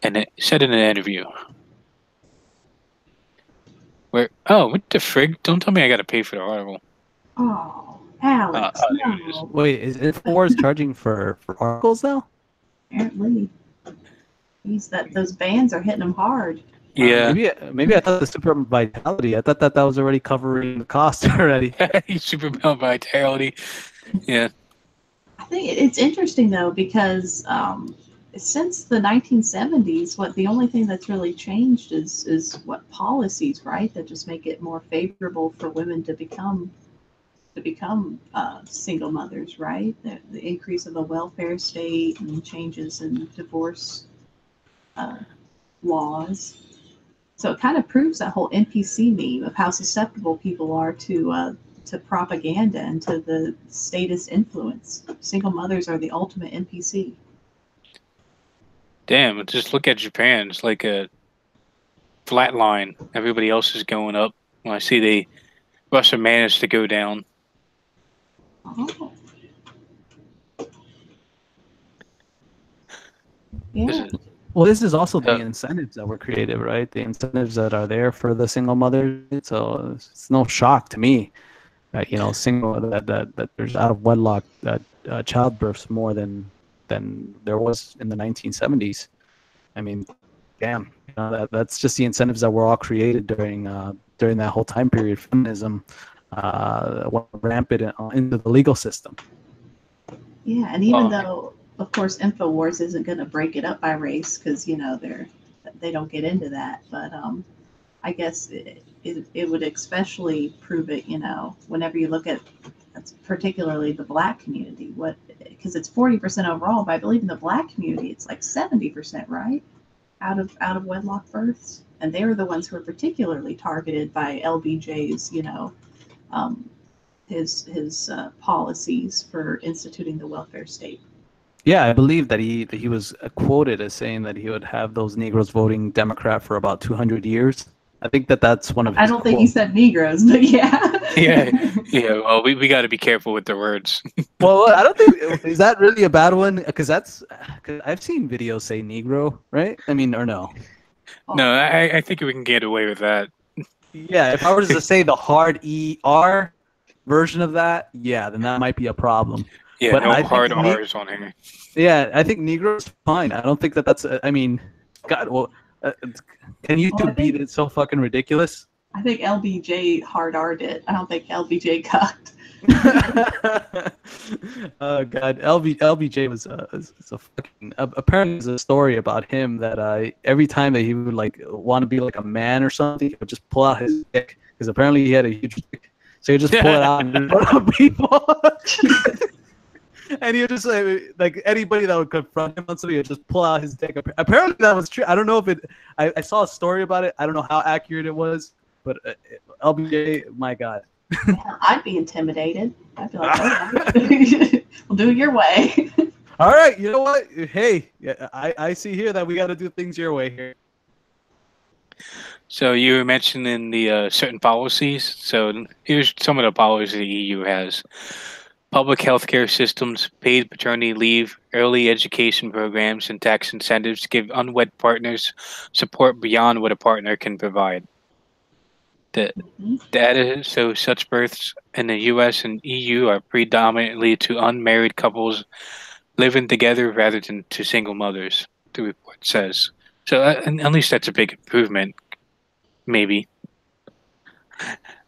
and it said in an interview. What the frig? Don't tell me I gotta pay for the article. Oh, Alex. No. Wait, is InfoWars charging for articles now? Apparently. Those bans are hitting them hard. Yeah. Maybe I thought the Super Vitality. I thought that was already covering the cost already. Super Vitality. Yeah. I think it's interesting though because since the 1970s, the only thing that's really changed is what policies, right? That just make it more favorable for women to become single mothers, right? The increase of the welfare state and changes in divorce laws. So it kind of proves that whole NPC meme of how susceptible people are to propaganda and to the statist influence. Single mothers are the ultimate NPC. Damn, just look at Japan. It's like a flat line. Everybody else is going up. When I see Russia managed to go down. Oh. Yeah. Well, this is also the incentives that were created, right? The incentives that are there for the single mothers. So it's no shock to me that that there's out of wedlock childbirths more than there was in the 1970s. I mean, damn, that's just the incentives that were all created during that whole time period. Feminism went rampant into the legal system. Yeah, and even though, of course, InfoWars isn't going to break it up by race because they don't get into that, but I guess it would especially prove it. Whenever you look at particularly the Black community, because it's 40% overall, but I believe in the Black community it's like 70%, right, out of wedlock births, and they were the ones who were particularly targeted by LBJ's his policies for instituting the welfare state. Yeah, I believe that he was quoted as saying that he would have those Negroes voting Democrat for about 200 years. I think that's one of his I don't think he said Negroes, but yeah. Yeah. Well, we got to be careful with the words. Well, I don't think is that really a bad one because I've seen videos say Negro, right? I mean, or no? No, I think we can get away with that. Yeah, if I were to say the hard ER version of that, yeah, then that might be a problem. Yeah, but no hard R's on here. Yeah, I think Negro is fine. I don't think that's. I mean, God, well, can YouTube beat it so fucking ridiculous? I think LBJ hard R'd it. I don't think LBJ cucked. Oh God, LBJ was a fucking. Apparently, there's a story about him that every time that he would want to be like a man or something, he would just pull out his dick because apparently he had a huge dick, so he would just pull it out and front of people. And he would just like anybody that would confront him on something, he would just pull out his dick. Apparently that was true. I don't know if I saw a story about it. I don't know how accurate it was, but LBJ, my God. Yeah, I'd be intimidated. I'd be like, okay, we'll do it your way. All right, you know what? Hey, I see here that we got to do things your way here. So you were mentioning the certain policies. So here's some of the policies the EU has: public healthcare systems, paid paternity leave, early education programs, and tax incentives give unwed partners support beyond what a partner can provide. The data shows such births in the US and EU are predominantly to unmarried couples living together rather than to single mothers, the report says. So and at least that's a big improvement, maybe.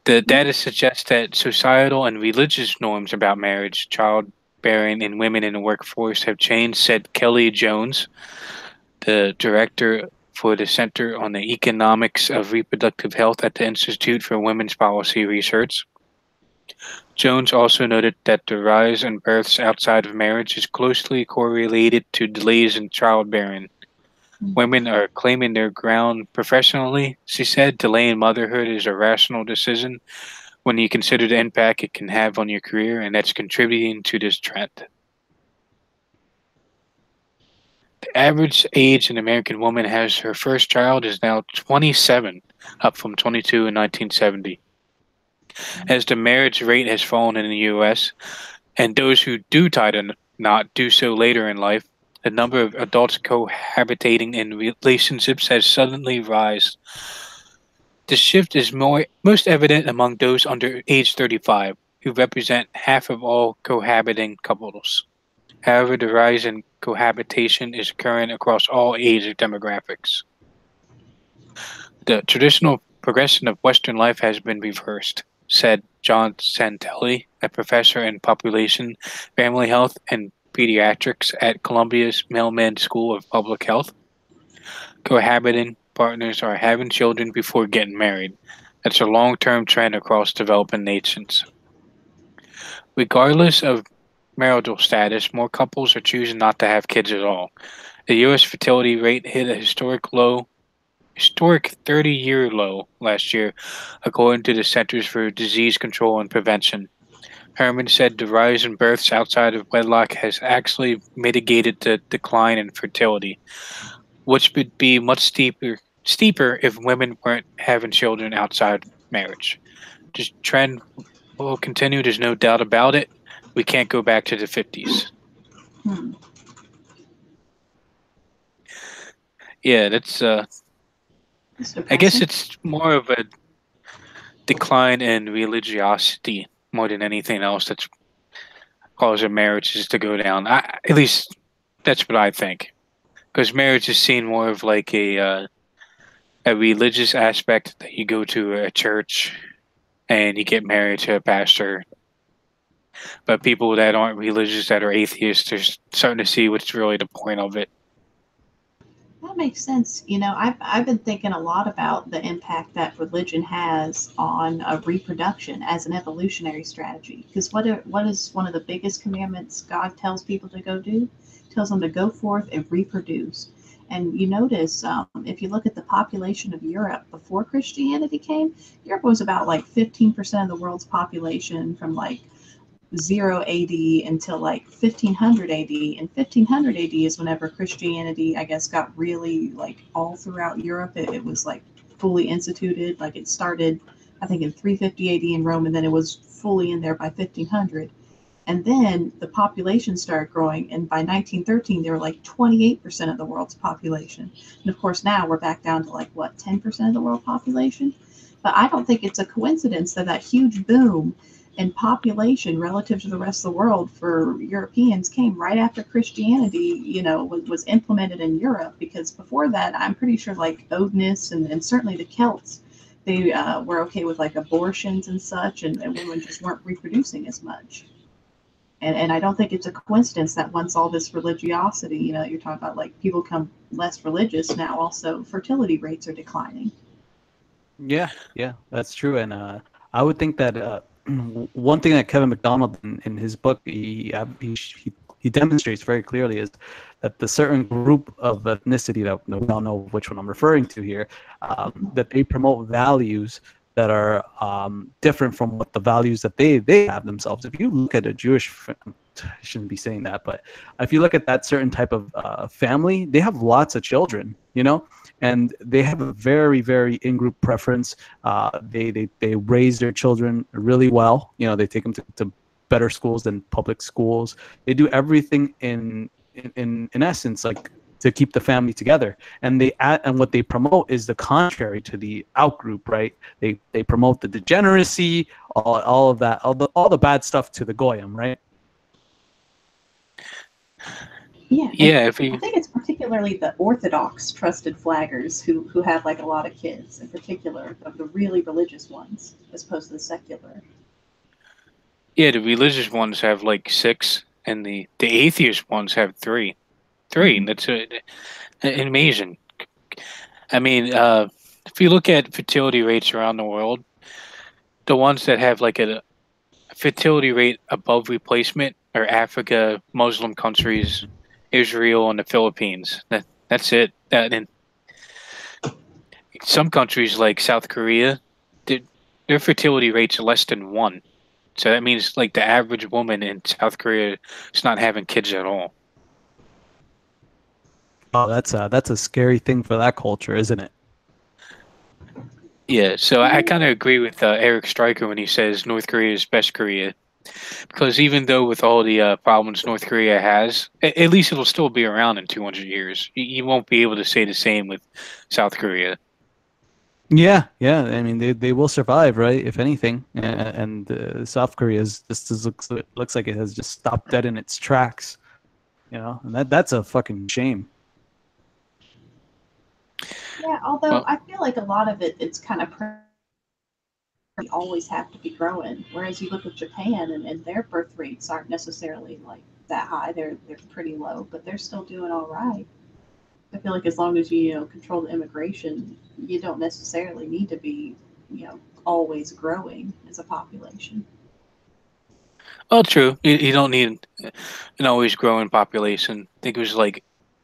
The data suggests that societal and religious norms about marriage, childbearing, and women in the workforce have changed, said Kelly Jones, the director for the Center on the Economics of Reproductive Health at the Institute for Women's Policy Research. Jones also noted that the rise in births outside of marriage is closely correlated to delays in childbearing. Women are claiming their ground professionally, she said. Delaying motherhood is a rational decision when you consider the impact it can have on your career, and that's contributing to this trend. The average age an American woman has her first child is now 27, up from 22 in 1970. As the marriage rate has fallen in the U.S., and those who do tie the knot do so later in life, the number of adults cohabitating in relationships has suddenly risen. The shift is most evident among those under age 35, who represent half of all cohabiting couples. However, the rise in cohabitation is occurring across all age demographics. The traditional progression of Western life has been reversed, said John Santelli, a professor in population, family health, and pediatrics at Columbia's Mailman School of Public Health. Cohabiting partners are having children before getting married. That's a long-term trend across developing nations. Regardless of marital status, more couples are choosing not to have kids at all. The U.S. fertility rate hit a historic 30-year low last year, according to the Centers for Disease Control and Prevention. Herman said the rise in births outside of wedlock has actually mitigated the decline in fertility, which would be much steeper if women weren't having children outside marriage. This trend will continue, there's no doubt about it. We can't go back to the 50s. Yeah, that's I guess it's more of a decline in religiosity more than anything else that's causing marriages to go down. At least that's what I think. Because marriage is seen more of like a religious aspect, that you go to a church and you get married to a pastor. But people that aren't religious, that are atheists, are starting to see what's really the point of it. That makes sense. You know, I've been thinking a lot about the impact that religion has on reproduction as an evolutionary strategy. Because what is one of the biggest commandments God tells people to go do? Tells them to go forth and reproduce. And you notice, if you look at the population of Europe before Christianity came, Europe was about like 15% of the world's population from like 0 AD until like 1500 AD. And 1500 AD is whenever Christianity, I guess, got really like all throughout Europe. It was like fully instituted. Like it started, I think, in 350 AD in Rome, and then it was fully in there by 1500. And then the population started growing, and by 1913, they were like 28% of the world's population. And of course, now we're back down to like, what, 10% of the world population? But I don't think it's a coincidence that that huge boom in population relative to the rest of the world for Europeans came right after Christianity, you know, was implemented in Europe. Because before that, I'm pretty sure like Odinists and certainly the Celts, they were okay with like abortions and such, and women just weren't reproducing as much. And I don't think it's a coincidence that once all this religiosity, you know, you're talking about like people become less religious, now also fertility rates are declining. Yeah, that's true. And I would think that one thing that Kevin McDonald in his book he demonstrates very clearly is that the certain group of ethnicity that we all know which one I'm referring to here, that they promote values that are different from what the values that they have themselves. If you look at a I shouldn't be saying that, but if you look at that certain type of family, they have lots of children, you know, and they have a very, very in-group preference. They raise their children really well. You know, they take them to better schools than public schools. They do everything in essence, like, to keep the family together. And what they promote is the contrary to the out group, right? They promote the degeneracy, all of that, all the bad stuff to the goyim, right? Yeah, Yeah, I think it's particularly the Orthodox trusted flaggers who have like a lot of kids, in particular, the really religious ones, as opposed to the secular. yeah, the religious ones have like 6, and the atheist ones have 3. 3. Mm-hmm. That's amazing. I mean, if you look at fertility rates around the world, the ones that have like a fertility rate above replacement are Africa, Muslim countries, Israel, and the Philippines. That's it. In some countries like South Korea, their, their fertility rate's less than 1. So that means like the average woman in South Korea is not having kids at all. Oh, that's a scary thing for that culture, isn't it? Yeah, so I kind of agree with Eric Stryker when he says North Korea is best Korea. Because even though with all the problems North Korea has, at least it'll still be around in 200 years. You won't be able to say the same with South Korea. Yeah, yeah. I mean, they will survive, right? If anything, and South Korea looks like it has just stopped dead in its tracks, you know, and that's a fucking shame. Yeah, although Well, I feel like a lot of it's kind of always have to be growing. Whereas you look at Japan and their birth rates aren't necessarily like that high. They're pretty low, but they're still doing all right. I feel like as long as you control the immigration, you don't necessarily need to be always growing as a population. well, true. You don't need an always growing population. I think it was like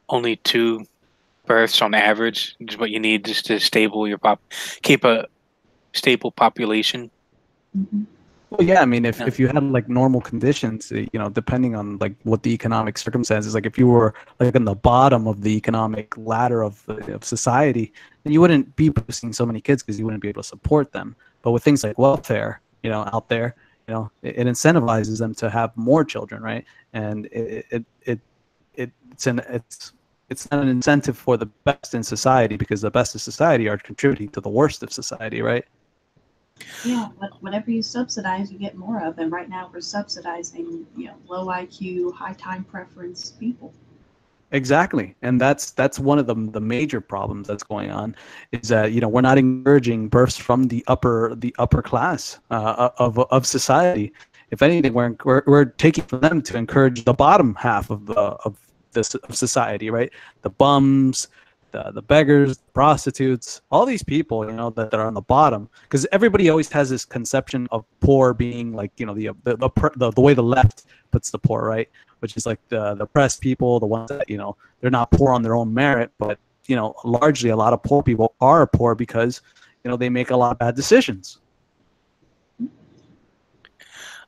only 2 births on average is what you need just to stable your keep a stable population. Hmm. Well, yeah, I mean, Yeah. if you had like normal conditions, you know, depending on like what the economic circumstances, like if you were like in the bottom of the economic ladder of society, then you wouldn't be producing so many kids because you wouldn't be able to support them. But with things like welfare, you know, out there, you know, it incentivizes them to have more children, right? And it's not an incentive for the best in society because the best of society are contributing to the worst of society, right? Yeah, but whatever you subsidize, you get more of. And right now, we're subsidizing low IQ, high time preference people. Exactly, and that's one of the major problems that's going on, is that, you know, we're not encouraging births from the upper class of society. If anything, we're taking from them to encourage the bottom half of this of society, right? The bums, the beggars, the prostitutes, all these people, you know, that are on the bottom, because everybody always has this conception of poor being like, you know, the way the left puts the poor, right? Which is like the oppressed people, the ones that, you know, they're not poor on their own merit, but, you know, largely a lot of poor people are poor because, you know, they make a lot of bad decisions.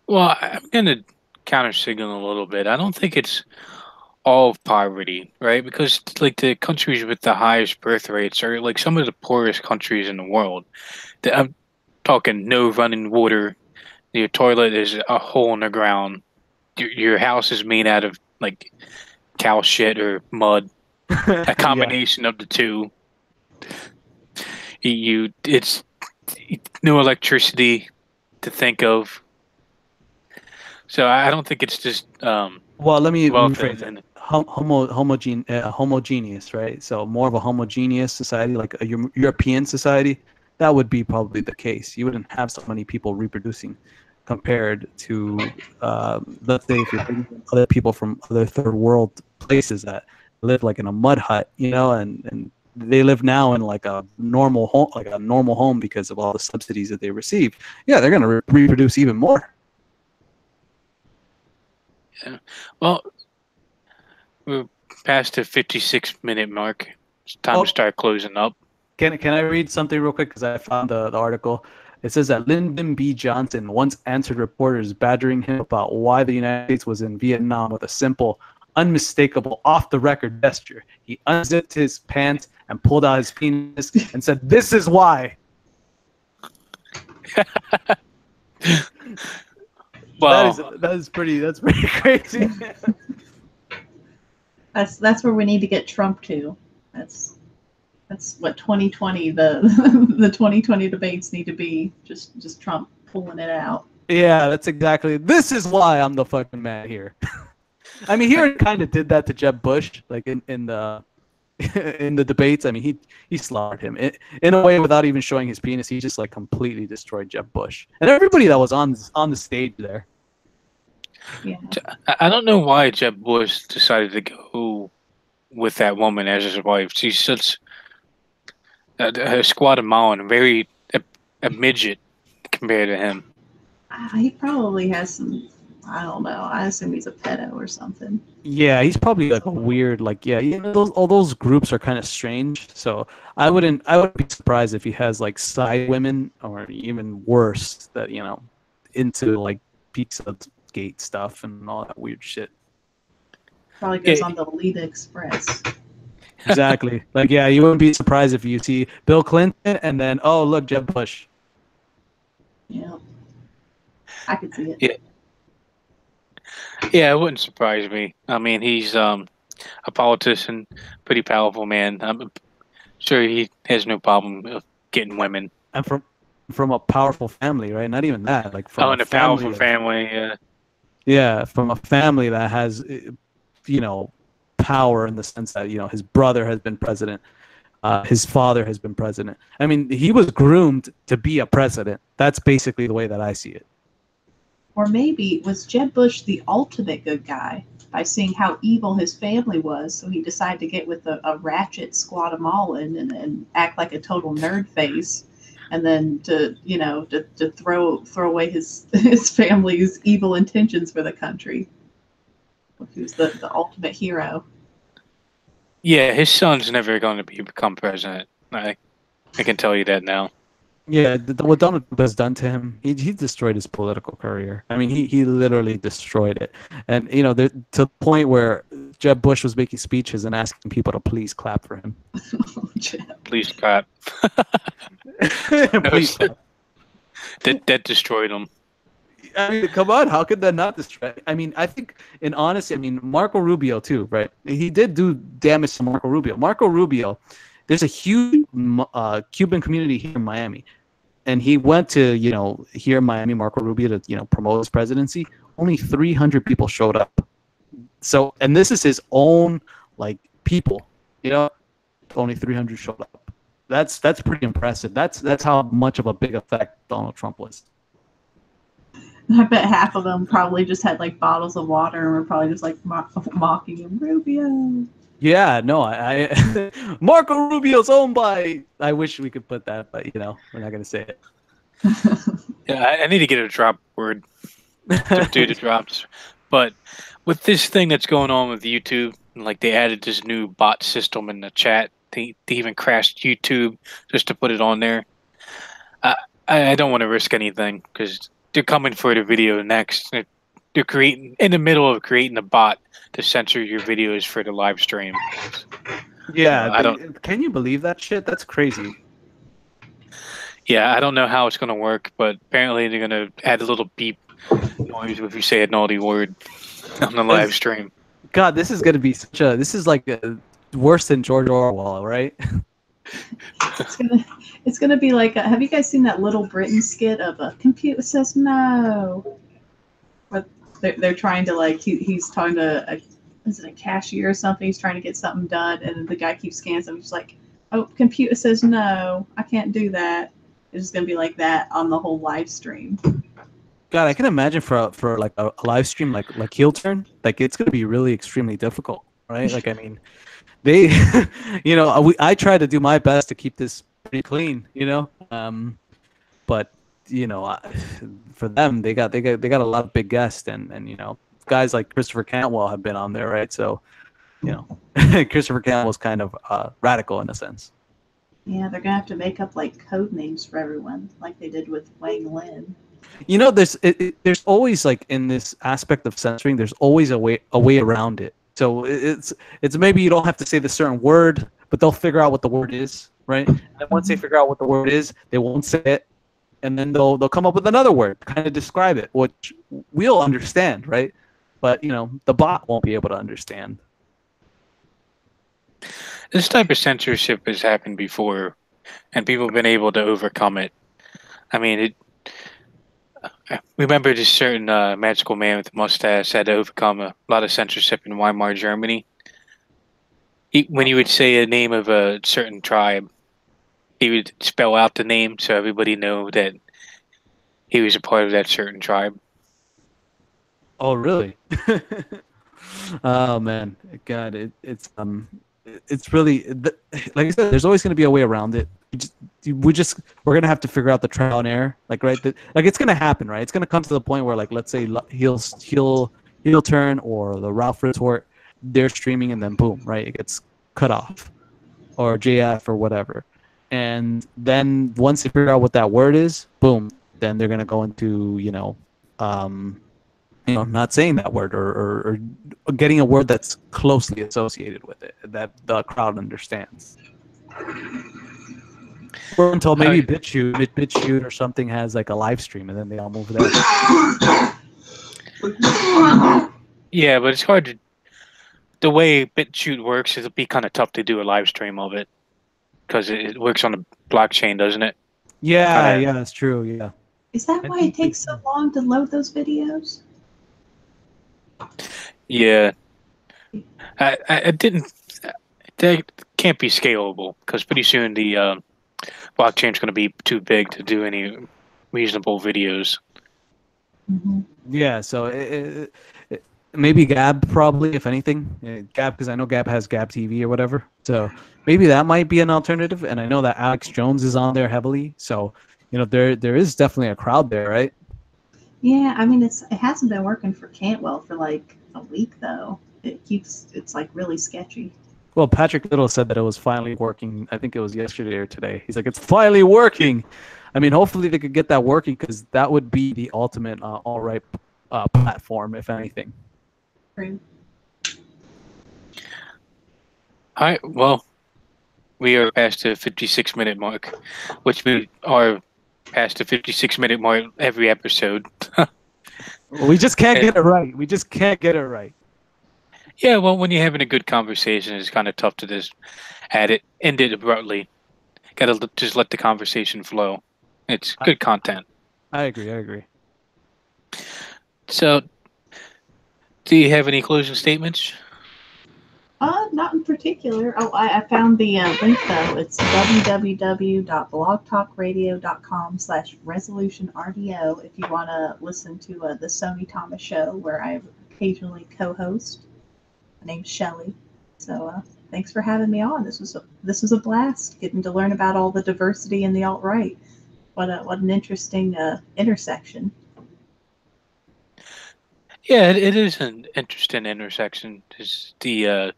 Well, I'm gonna counter signal a little bit. I don't think it's all of poverty, right? Because like the countries with the highest birth rates are like some of the poorest countries in the world. I'm talking no running water. Your toilet is a hole in the ground. Your house is made out of like cow shit or mud. A Yeah. combination of the two. It's no electricity to think of. So I don't think it's just Well, let me wealth rephrase it. and Homogeneous, right? So more of a homogeneous society, like a European society, that would be probably the case. You wouldn't have so many people reproducing compared to, let's say, if you're bringing in other people from other third world places that live like in a mud hut, you know, and they live now in like a normal home because of all the subsidies that they receive. Yeah, they're gonna reproduce even more. yeah. Well, we're past the 56-minute mark. It's time to Oh, start closing up. can I read something real quick because I found the article. It says that Lyndon B. Johnson once answered reporters badgering him about why the United States was in Vietnam with a simple, unmistakable, off-the-record gesture. He unzipped his pants and pulled out his penis and said, "This is why." Well, that's pretty crazy. That's where we need to get Trump to. That's what 2020 the the 2020 debates need to be. Just Trump pulling it out. Yeah, that's exactly. This is why I'm the fucking man here. I mean, he kind of did that to Jeb Bush, like in the in the debates. I mean, he slaughtered him in a way without even showing his penis. He just like completely destroyed Jeb Bush and everybody that was on the stage there. Yeah. I don't know why Jeb Bush decided to go with that woman as his wife. She's such a Guatemalan, very a midget compared to him. He probably has some. I don't know. I assume he's a pedo or something. Yeah, he's probably like a weird, like, yeah, you know, all those groups are kind of strange. So I wouldn't be surprised if he has like side women or even worse that, you know, into like pizza gate stuff and all that weird shit. Probably goes on the Lead Express. Exactly. Like, yeah, you wouldn't be surprised if you see Bill Clinton and then, oh, look, Jeb Bush. Yeah. I could see it. Yeah, it wouldn't surprise me. I mean, he's a politician, pretty powerful man. I'm sure he has no problem getting women. And from a powerful family, right? Not even that, like from a powerful family, yeah. Yeah, from a family that has, you know, power in the sense that, you know, his brother has been president, his father has been president. I mean, he was groomed to be a president. That's basically the way that I see it. Or maybe was Jeb Bush the ultimate good guy by seeing how evil his family was, so he decided to get with a ratchet Guatemalan and act like a total nerd face, and then to throw away his family's evil intentions for the country. He was the ultimate hero. Yeah, his son's never going to become president. I can tell you that now. Yeah, what Donald Trump has done to him, he destroyed his political career. I mean, he literally destroyed it. And, you know, to the point where Jeb Bush was making speeches and asking people to please clap for him. Please clap. Please clap. That destroyed him. I mean, come on, how could that not destroy? I mean, I think, in honesty, I mean, Marco Rubio, too, right? He did do damage to Marco Rubio. Marco Rubio, there's a huge Cuban community here in Miami. And he went to, you know, here in Miami, Marco Rubio, to, you know, promote his presidency. Only 300 people showed up. So, and this is his own, like, people, you know, only 300 showed up. That's pretty impressive. That's how much of a big effect Donald Trump was. I bet half of them probably just had like bottles of water and were probably just like mocking him, Rubio. Yeah, no, I Marco Rubio's owned by. I wish we could put that, but you know, we're not gonna say it. Yeah, I need to get a drop word to do the drops. But with this thing that's going on with YouTube, like they added this new bot system in the chat. They even crashed YouTube just to put it on there. I don't want to risk anything because they're coming for the video next. They're creating in the middle of creating a bot to censor your videos for the live stream. Yeah, I don't. Can you believe that shit? That's crazy. Yeah, I don't know how it's gonna work, but apparently they're gonna add a little beep noise if you say a naughty word on the live stream. God, this is gonna be such a. This is like worse than George Orwell, right? It's gonna be like. Have you guys seen that Little Britain skit of a computer says no? But they're trying to like he's talking to is it a cashier or something? He's trying to get something done, and the guy keeps scanning something. He's like, "Oh, computer says no, I can't do that." It's just gonna be like that on the whole live stream. God, I can imagine for like a live stream like Heel Turn, like it's gonna be really extremely difficult, right? Like I mean, they, you know, I try to do my best to keep this pretty clean, you know, but you know, for them they got a lot of big guests and you know, guys like Christopher Cantwell have been on there, right? So, you know, Christopher Cantwell's kind of radical in a sense. Yeah, they're gonna have to make up like code names for everyone, like they did with Wang Lin. You know, there's always like in this aspect of censoring, there's always a way around it. So it's maybe you don't have to say the certain word, but they'll figure out what the word is, right? And once they figure out what the word is, they won't say it, and then they'll come up with another word to kind of describe it, which we'll understand, right? But the bot won't be able to understand. This type of censorship has happened before, and people have been able to overcome it. I mean, remember this certain magical man with a mustache had to overcome a lot of censorship in Weimar, Germany. When he would say a name of a certain tribe, he would spell out the name so everybody know that he was a part of that certain tribe. Oh, really? Oh man, God, it's really like I said. There's always going to be a way around it. We're gonna have to figure out the trial and error. Like like it's gonna happen, right? It's gonna come to the point where, like, let's say heel turn or the Ralph retort, they're streaming and then boom, right? It gets cut off, or JF or whatever. And then once they figure out what that word is, boom, then they're gonna go into not saying that word, or getting a word that's closely associated with it that the crowd understands. Or until maybe BitChute or something has like a live stream, and then they all move there. Yeah, but it's hard to. The way BitChute works, it'll be kind of tough to do a live stream of it because it works on a blockchain, doesn't it? Yeah, yeah, that's true. Yeah. Is that why it takes so long to load those videos? Yeah, I didn't. That can't be scalable because pretty soon the blockchain's going to be too big to do any reasonable videos. Mm-hmm. Yeah, so maybe Gab, probably, if anything. Gab, because I know Gab has Gab TV or whatever. So maybe that might be an alternative. And I know that Alex Jones is on there heavily. So there is definitely a crowd there, right? Yeah, I mean it hasn't been working for Cantwell for like a week though. It's like really sketchy. Well, Patrick Little said that it was finally working. I think it was yesterday or today. He's like, it's finally working. I mean, hopefully they could get that working, because that would be the ultimate all right platform, if anything. True. All right, well, we are past the 56-minute mark, which we are past the 56-minute mark every episode. We just can't get it right. We just can't get it right. Yeah, well, when you're having a good conversation, it's kind of tough to just end it abruptly. Got to just let the conversation flow. It's good content. I agree. So, do you have any closing statements? Not in particular. Oh, I found the link though. It's www.blogtalkradio.com/resolutionrdo if you want to listen to the Sony Thomas Show, where I occasionally co-host. My name's Shelly. So thanks for having me on. This was a blast, getting to learn about all the diversity in the alt-right. What an interesting intersection. Yeah, it is an interesting intersection. There's the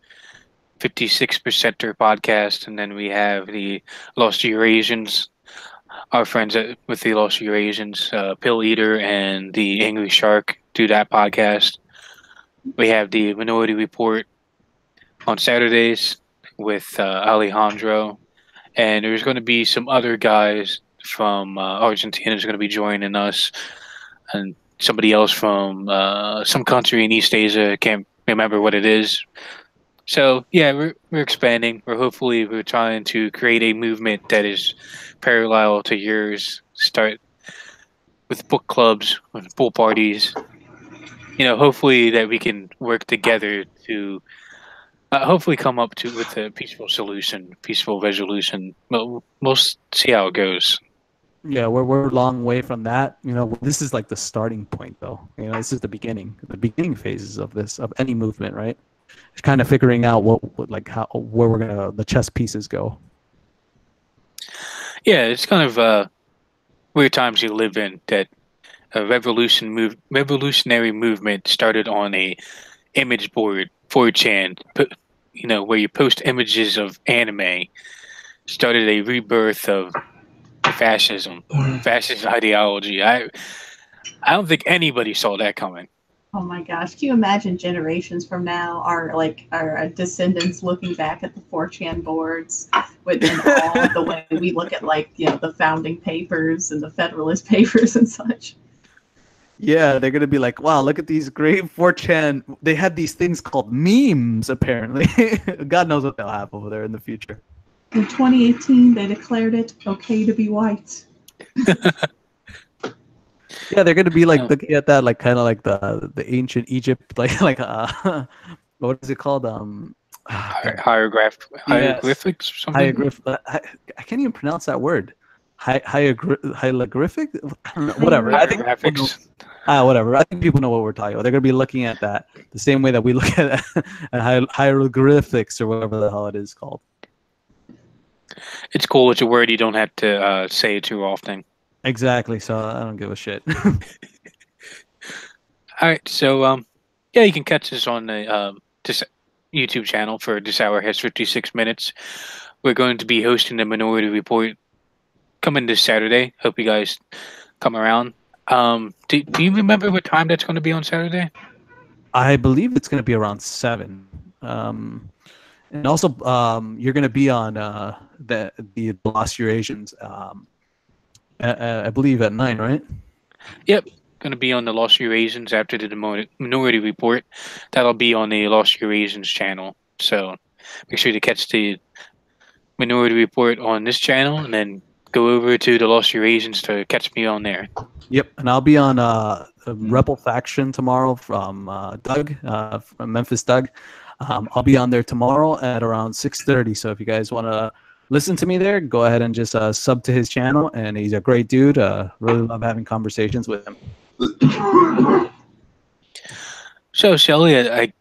56%er podcast, and then we have the Lost Eurasians, our friends with the Lost Eurasians, Pill Eater and the Angry Shark do that podcast. We have the Minority Report on Saturdays with Alejandro, and there's going to be some other guys from Argentina is going to be joining us, and somebody else from some country in East Asia. Can't remember what it is. So yeah, we're expanding. We're trying to create a movement that is parallel to yours. Start with book clubs, with pool parties. Hopefully that we can work together to hopefully come up with a peaceful solution, peaceful resolution. We'll see how it goes. Yeah, we're a long way from that. This is like the starting point, though. This is the beginning phases of any movement, right? It's kind of figuring out where the chess pieces go. Yeah, it's kind of weird times you live in. That a revolutionary movement started on a image board, 4chan, where you post images of anime, started a rebirth of fascism, fascist ideology. I don't think anybody saw that coming. Oh my gosh! Can you imagine generations from now, our descendants looking back at the 4chan boards with all the way we look at the founding papers and the Federalist Papers and such. Yeah, they're gonna be like, wow, look at these great 4chan. They had these things called memes, apparently. God knows what they'll have over there in the future. In 2018, they declared it okay to be white. Yeah, they're gonna be like looking at that, like kind of like the ancient Egypt, like what is it called? Hieroglyphics or something. I can't even pronounce that word. Hieroglyphic? I don't know. Whatever. I think whatever. I think people know what we're talking about. They're gonna be looking at that the same way that we look at hieroglyphics or whatever the hell it is called. It's cool. It's a word you don't have to say too often. Exactly. So I don't give a shit. All right. So yeah, you can catch us on the this YouTube channel for This Hour Has 56 Minutes. We're going to be hosting the Minority Report coming this Saturday. Hope you guys come around. Do you remember what time that's going to be on Saturday? I believe it's going to be around 7. And also, you're going to be on the Lost Eurasians. I believe at 9, right? Yep, going to be on the Lost Eurasians after the Minority Report. That'll be on the Lost Eurasians channel. So make sure to catch the Minority Report on this channel, and then go over to the Lost Eurasians to catch me on there. Yep, and I'll be on Rebel Faction tomorrow from Doug, from Memphis Doug. I'll be on there tomorrow at around 6:30. So if you guys want to listen to me there, go ahead and just sub to his channel. And he's a great dude. Really love having conversations with him. So, Shelly, I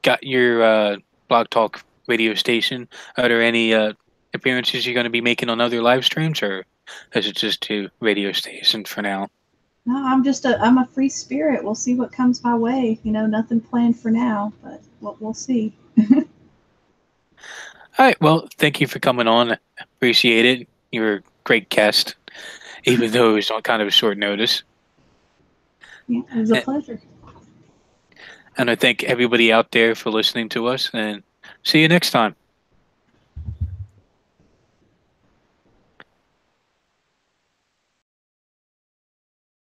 got your Blog Talk radio station. Are there any appearances you're going to be making on other live streams, or is it just to radio station for now? No, I'm a free spirit. We'll see what comes my way. Nothing planned for now, but we'll see. All right. Well, thank you for coming on. Appreciate it. You're a great guest, even though it was on kind of a short notice. Yeah, it was a pleasure. And I thank everybody out there for listening to us, and see you next time.